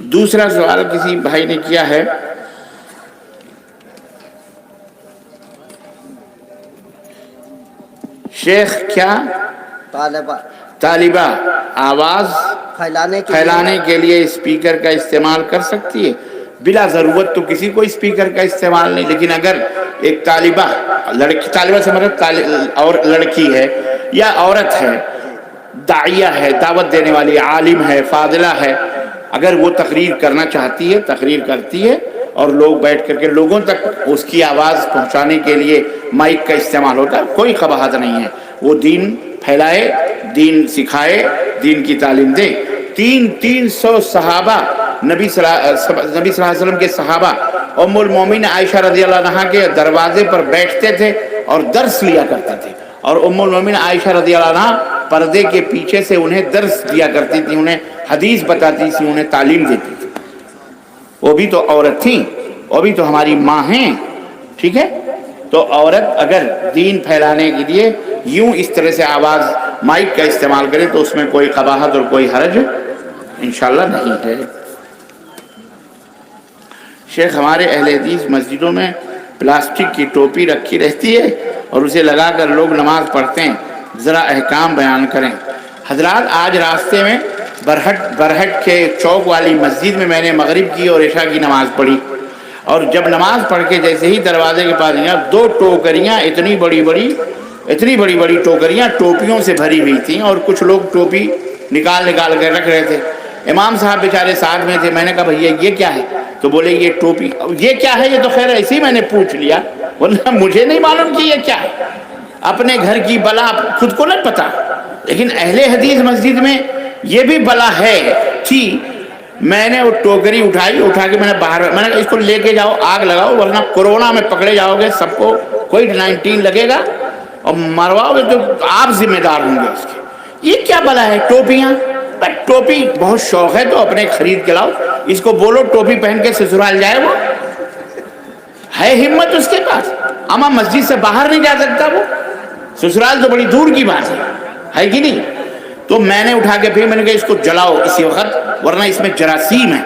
دوسرا سوال کسی بھائی نے کیا ہے، شیخ کیا
طالبہ
طالبہ آواز
پھیلانے
کے لیے اسپیکر کا استعمال کر سکتی ہے؟ بلا ضرورت تو کسی کو اسپیکر کا استعمال نہیں، لیکن اگر ایک طالبہ طالبہ سے مطلب اور لڑکی ہے یا عورت ہے، داعیہ ہے، دعوت دینے والی، عالم ہے، فاضلہ ہے، اگر وہ تقریر کرنا چاہتی ہے، تقریر کرتی ہے اور لوگ بیٹھ کر کے لوگوں تک اس کی آواز پہنچانے کے لیے مائک کا استعمال ہوتا ہے، کوئی قباحت نہیں ہے، وہ دین پھیلائے، دین سکھائے، دین کی تعلیم دے۔ 300 صحابہ نبی صلی اللہ علیہ وسلم کے صحابہ ام المومنین عائشہ رضی اللہ عنہا کے دروازے پر بیٹھتے تھے اور درس لیا کرتے تھے، اور ام المومنین عائشہ رضی اللہ عنہا پردے کے پیچھے سے انہیں درس دیا کرتی تھی، انہیں حدیث بتاتی تھی، انہیں تعلیم دیتی تھی۔ وہ بھی تو عورت تھیں، وہ بھی تو ہماری ماں ہیں، ٹھیک ہے؟ تو عورت اگر دین پھیلانے کے لیے یوں اس طرح سے آواز مائک کا استعمال کرے تو اس میں کوئی قباحت اور کوئی حرج انشاءاللہ نہیں ہے۔ شیخ ہمارے اہل حدیث مسجدوں میں پلاسٹک کی ٹوپی رکھی رہتی ہے اور اسے لگا کر لوگ نماز پڑھتے ہیں، ذرا احکام بیان کریں۔ حضرات آج راستے میں برہٹ کے چوک والی مسجد میں نے مغرب کی اور عشاء کی نماز پڑھی، اور جب نماز پڑھ کے جیسے ہی دروازے کے پاس گیا، 2 ٹوکریاں اتنی بڑی بڑی ٹوکریاں ٹوپیوں سے بھری ہوئی تھیں، اور کچھ لوگ ٹوپی نکال کر رکھ رہے تھے۔ امام صاحب بیچارے ساتھ میں تھے، میں نے کہا بھیا یہ کیا ہے؟ تو بولے یہ ٹوپی۔ یہ کیا ہے؟ یہ تو خیر ایسے ہی میں نے پوچھ لیا، ورنہ مجھے نہیں معلوم کہ یہ کیا ہے۔ اپنے گھر کی بلا خود کو نہیں پتا، لیکن اہل حدیث مسجد میں یہ بھی بلا ہے تھی۔ میں نے وہ ٹوکری اٹھا کے میں نے کہا اس کو لے کے جاؤ، آگ لگاؤ، ورنہ کورونا میں پکڑے جاؤ گے، سب کو کووڈ-19 لگے گا اور مرواؤ گے تو آپ ذمہ دار ہوں گے اس کے۔ یہ کیا بلا ہے؟ ٹوپیاں، ٹوپی بہت شوق ہے تو اپنے خرید کے لاؤ، اس کو بولو ٹوپی پہن کے سسرال جائے، وہ ہے ہمت اس کے پاس؟ اما مسجد سے باہر نہیں جا سکتا وہ، سسرال تو بڑی دور کی بات ہے کہ نہیں؟ تو میں نے اٹھا کے پھر میں نے کہا اس کو جلاؤ اسی وقت، ورنہ اس میں جراثیم ہے۔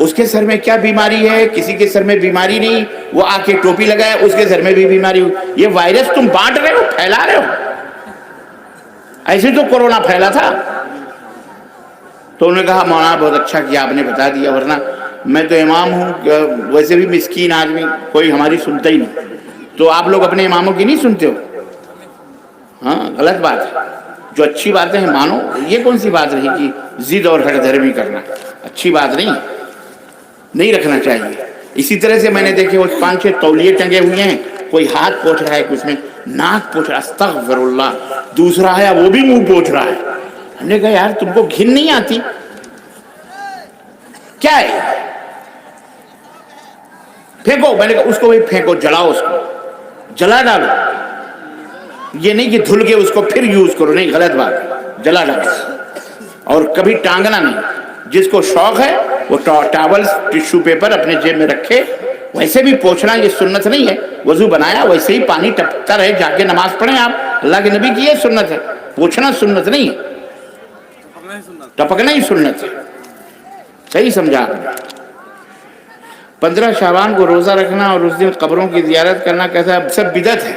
اس کے سر میں کیا بیماری ہے؟ کسی کے سر میں بیماری نہیں، وہ آ کے ٹوپی لگائے، اس کے سر میں بھی بیماری ہو۔ یہ وائرس تم بانٹ رہے ہو، پھیلا رہے ہو، ایسے تو کورونا پھیلا تھا۔ تو انہوں نے کہا مولانا بہت اچھا کیا آپ نے بتا دیا، ورنہ میں تو امام ہوں، ویسے بھی مسکین آدمی، کوئی ہماری سنتا ہی نہیں۔ تو آپ لوگ اپنے اماموں کی نہیں سنتے ہو؟ ہاں غلط بات ہے، جو اچھی باتیں ہیں مانو۔ یہ کون سی بات رہی کہ ضد اور ہٹ دھرمی کرنا؟ اچھی بات نہیں رکھنا چاہیے۔ اسی طرح سے میں نے دیکھے وہ 5-6 تولیے ٹنگے ہوئے ہیں، کوئی ہاتھ پوچھ رہا ہے، کچھ میں ناک پوچھ رہا ہے، استغفر اللہ، دوسرا ہے وہ بھی منہ پوچھ رہا ہے۔ ہم نے کہا یار تم کو گھن نہیں آتی کیا ہے؟ پھینکو، میں نے کہا اس کو بھی پھینکو، جلاؤ، اس کو جلا ڈالو۔ یہ نہیں کہ دھل کے اس کو پھر یوز کرو، نہیں، غلط بات، جلا ڈالو۔ اور کبھی ٹانگنا نہیں۔ جس کو شوق ہے وہ ٹاول ٹشو پیپر اپنے جیب میں رکھے، ویسے بھی پوچھنا یہ سنت نہیں ہے، وضو بنایا ویسے ہی پانی ٹپکتا رہے، جا کے نماز پڑھیں آپ، اللہ کے نبی کی یہ سنت ہے، پوچھنا سنت نہیں ہے، ٹپکنا ہی سنت ہے۔ صحیح سمجھا آپ نے؟ 15 شعبان کو روزہ رکھنا اور اس دن قبروں کی زیارت کرنا کیسا ہے؟ سب بدعت ہے۔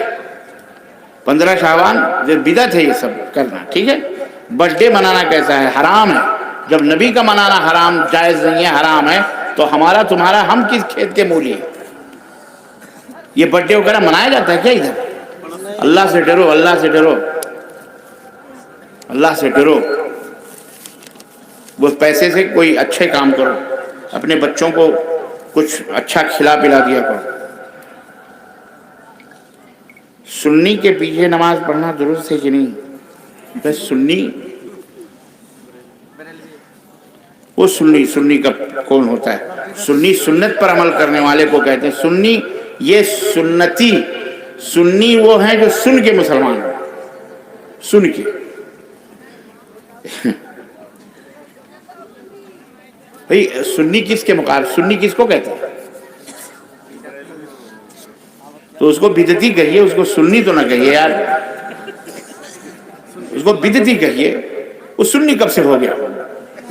15 شعبان بدعت ہے یہ سب کرنا، ٹھیک ہے؟ برتھ ڈے منانا کیسا ہے؟ حرام ہے۔ جب نبی کا منانا حرام، جائز نہیں ہے، حرام ہے، تو ہمارا تمہارا ہم کس کھیت کے مولی ہیں؟ یہ برتھ ڈے وغیرہ منایا جاتا ہے کیا ادھر؟ اللہ سے ڈرو، اللہ سے ڈرو، اللہ سے ڈرو۔ وہ پیسے سے کوئی اچھے کام کرو، اپنے بچوں کو کچھ اچھا کھلا پلا دیا کرو۔ سنی کے پیچھے نماز پڑھنا درست ہے کہ نہیں؟ بس سنی، وہ سنی کا کون ہوتا ہے؟ سنی سنت پر عمل کرنے والے کو کہتے ہیں سنی۔ یہ سنتی، سنی وہ ہیں جو سن کے مسلمان ہیں، سن کے۔ بھئی سنی کس کے مقابل، سنی کس کو کہتے ہیں؟ تو اس کو بدعتی کہیے، اس کو سنی تو نہ کہیے یار، اس کو بدعتی کہیے۔ وہ سنی کب سے ہو گیا؟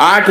8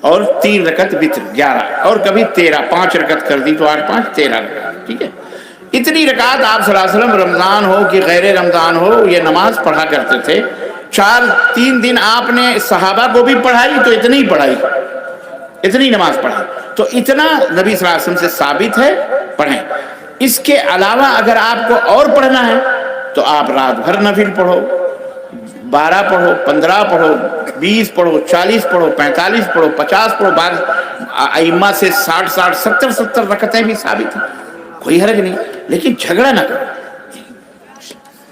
اور 3 رکعت وتر 11 اور کبھی 13 5 رکعت کر دی تو 8 5 13 رکعت. ٹھیک ہے, اتنی رکعت آپ صلی اللہ علیہ وسلم رمضان ہو کہ غیر رمضان ہو یہ نماز پڑھا کرتے تھے. 3 دن آپ نے صحابہ کو بھی پڑھائی تو اتنی پڑھائی, اتنی نماز پڑھائی, تو اتنا نبی صلی اللہ علیہ وسلم سے ثابت ہے, پڑھیں. اس کے علاوہ اگر آپ کو اور پڑھنا ہے تو آپ رات بھر نفل پڑھو, 12 پڑھو, 15 پڑھو, 20 پڑھو, 40 پڑھو, 45 پڑھو, 50 پڑھو. بعض ائمہ سے 60 70 رکعتیں بھی ثابت ہیں, کوئی حرج نہیں. لیکن جھگڑا نہ کرو,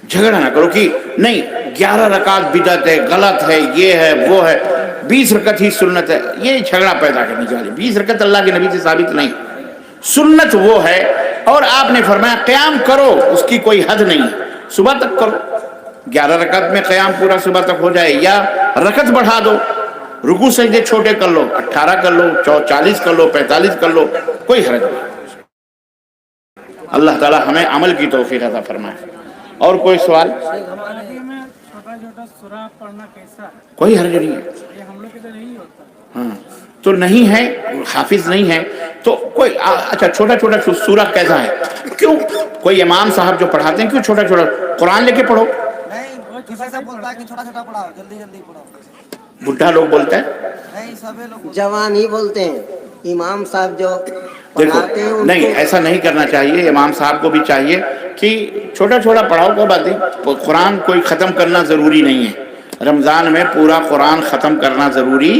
جھگڑا نہ کرو کہ نہیں 11 رکعت بدعت ہے, غلط ہے, یہ ہے وہ ہے, 20 رکعت ہی سنت ہے. یہ جھگڑا پیدا کرنے والی 20 رکعت اللہ کے نبی سے ثابت نہیں. سنت وہ ہے, اور آپ نے فرمایا قیام کرو, اس کی کوئی حد نہیں ہے, صبح تک کرو. 11 رکعت میں قیام پورا صبح تک ہو جائے, یا رکعت بڑھا دو, رکوع سجدے چھوٹے کر لو, 18 کر لو, 40 کر لو, 45 کر لو, کوئی حرج نہیں. اللہ تعالی ہمیں عمل کی توفیق عطا فرمائے. اور کوئی سوال؟
عربی میں چھوٹا چھوٹا سورہ پڑھنا کیسا ہے؟
کوئی حرج نہیں ہے.
یہ ہم لوگ کے تو نہیں ہوتا.
ہاں تو نہیں ہے, حافظ نہیں ہے تو کوئی اچھا چھوٹا چھوٹا سورہ کیسا ہے؟ کیوں کوئی امام صاحب جو پڑھاتے ہیں کیوں چھوٹا چھوٹا قرآن لے کے پڑھو؟
نہیں کسی سے بولتا ہے کہ چھوٹا چھوٹا پڑھاؤ, جلدی جلدی پڑھاؤ.
بڈھا لوگ بولتے ہیں,
نہیں سبھی لوگ
جوان ہی بولتے ہیں. امام صاحب جو
دیکھو
پڑھاتے ہیں
نہیں ایسا نہیں کرنا چاہیے. امام صاحب کو بھی چاہیے کہ چھوٹا چھوٹا پڑھاؤ, کوئی بات نہیں. قرآن کوئی ختم کرنا ضروری نہیں ہے, رمضان میں پورا قرآن ختم کرنا ضروری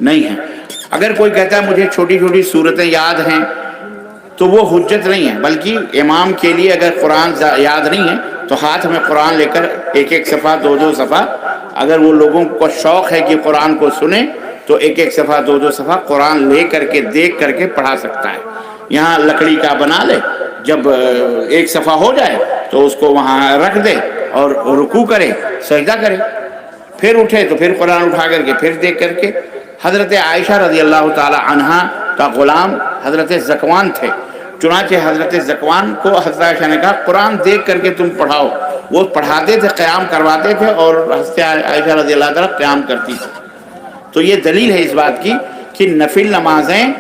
نہیں ہے. اگر کوئی کہتا ہے مجھے چھوٹی چھوٹی صورتیں یاد ہیں تو وہ حجت نہیں ہے, بلکہ امام کے لیے اگر قرآن یاد نہیں ہے تو ہاتھ میں قرآن لے کر 1 صفحہ 2 صفحہ, اگر وہ لوگوں کو شوق ہے کہ قرآن کو سنیں تو 1 صفحہ 2 صفحہ قرآن لے کر کے دیکھ کر کے پڑھا سکتا ہے. یہاں لکڑی کا بنا لے, جب 1 صفحہ ہو جائے تو اس کو وہاں رکھ دے اور رکوع کرے, سجدہ کرے, پھر اٹھے تو پھر قرآن اٹھا کر کے پھر دیکھ کر کے. حضرت عائشہ رضی اللہ تعالی عنہا کا غلام حضرت زکوان تھے, چنانچہ حضرت زکوان کو حضرت عائشہ نے کہا قرآن دیکھ کر کے تم پڑھاؤ. وہ پڑھاتے تھے, قیام کرواتے تھے, اور حضرت عائشہ رضی اللہ تعالی قیام کرتی تھی. تو یہ دلیل ہے اس بات کی کہ نفل نمازیں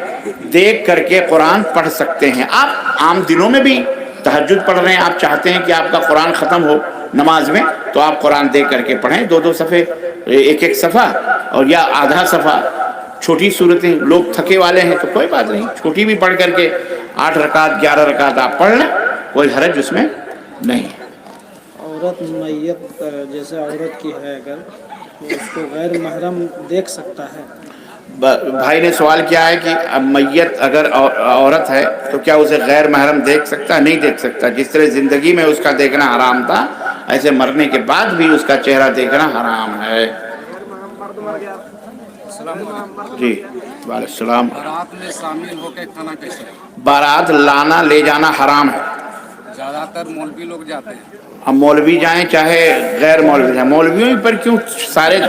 دیکھ کر کے قرآن پڑھ سکتے ہیں. آپ عام دنوں میں بھی تہجد پڑھ رہے ہیں, آپ چاہتے ہیں کہ آپ کا قرآن ختم ہو نماز میں, تو آپ قرآن دیکھ کر کے پڑھیں, 2 صفحے, 1 صفحہ, اور یا آدھا صفحہ. چھوٹی صورتیں لوگ تھکے والے ہیں تو کوئی بات نہیں, چھوٹی بھی پڑھ کر کے 8 رکعت 11 رکعت آپ پڑھ لیں, کوئی حرج اس میں نہیں ہے.
عورت میت جیسے عورت کی ہے اگر تو اس کو غیر محرم دیکھ سکتا ہے؟
بھائی نے سوال کیا ہے کہ اب میت اگر عورت ہے تو کیا اسے غیر محرم دیکھ سکتا ہے؟ نہیں دیکھ سکتا. جس طرح زندگی میں اس کا دیکھنا حرام تھا, ایسے مرنے کے بعد بھی اس کا چہرہ دیکھنا حرام ہے. جی وعلیکم السلام.
بارات میں شامل ہو کے کھانا کیسے؟
بارات لانا لے جانا حرام ہے.
زیادہ تر مولوی لوگ جاتے ہیں.
اب مولوی جائیں چاہے غیر مولوی جائیں, مولویوں پر کیوں سارے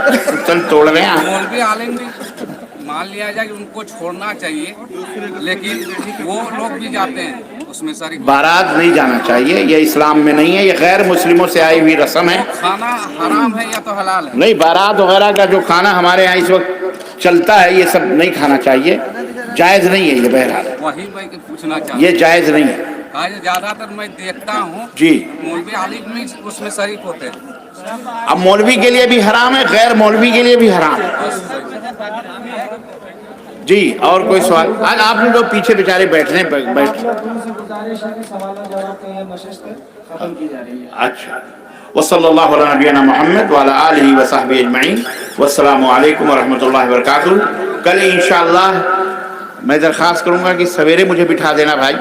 چل توڑ رہے ہیں؟
مولوی عالم بھی مان لیا جائے کہ ان کو چھوڑنا چاہیے, لیکن وہ لوگ بھی جاتے ہیں اس میں ساری.
بارات نہیں جانا چاہیے, یہ اسلام میں نہیں ہے, یہ غیر مسلموں سے آئی ہوئی رسم ہے.
کھانا حرام ہے یا تو حلال ہے؟
نہیں, بارات وغیرہ کا جو کھانا ہمارے یہاں اس وقت چلتا ہے یہ سب نہیں کھانا چاہیے, جائز نہیں ہے یہ. بہرحال
وہی میں پوچھنا چاہتا
یہ جائز نہیں ہے.
ہوں. زیادہ تر میں دیکھتا ہوں
جی
مولوی عالم بھی اس میں شریک ہوتے ہیں.
اب مولوی کے لیے بھی حرام ہے, غیر مولوی کے لیے بھی حرام ہے. جی اور کوئی سوال؟ آج آپ نے جو پیچھے بیچارے بیٹھنے اچھا. وصلی اللہ علیہ نبینا محمد وعلی آلہ وصحبہ اجمعین, والسلام علیکم ورحمۃ اللہ وبرکاتہ. کل انشاءاللہ میں درخواست کروں گا کہ سویرے مجھے بٹھا دینا بھائی,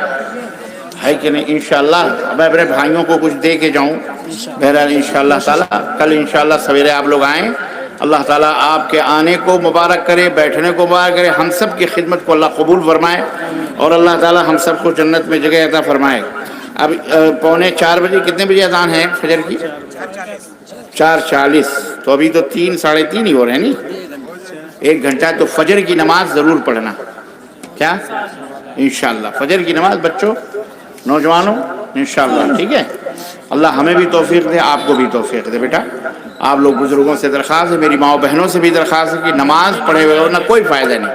ہے کہ نہیں؟ انشاءاللہ میں اپنے بھائیوں کو کچھ دے کے جاؤں. بہرحال انشاءاللہ تعالیٰ کل انشاءاللہ سویرے آپ لوگ آئیں. اللہ تعالیٰ آپ کے آنے کو مبارک کرے, بیٹھنے کو مبارک کرے, ہم سب کی خدمت کو اللہ قبول فرمائے, اور اللہ تعالیٰ ہم سب کو جنت میں جگہ عطا فرمائے. اب 3:45 بجے, کتنے بجے اذان ہے فجر کی؟ 4:40. تو ابھی تو 3 ساڑھے 3 ہی ہو رہے ہیں نہیں, 1 گھنٹہ. تو فجر کی نماز ضرور پڑھنا. کیا انشاءاللہ فجر کی نماز بچوں نوجوانوں انشاءاللہ, ٹھیک ہے؟ اللہ ہمیں بھی توفیق دے, آپ کو بھی توفیق دے. بیٹا آپ لوگ بزرگوں سے درخواست ہے, میری ماؤں بہنوں سے بھی درخواست ہے کہ نماز پڑھے ہوئے ورنہ کوئی فائدہ نہیں.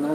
9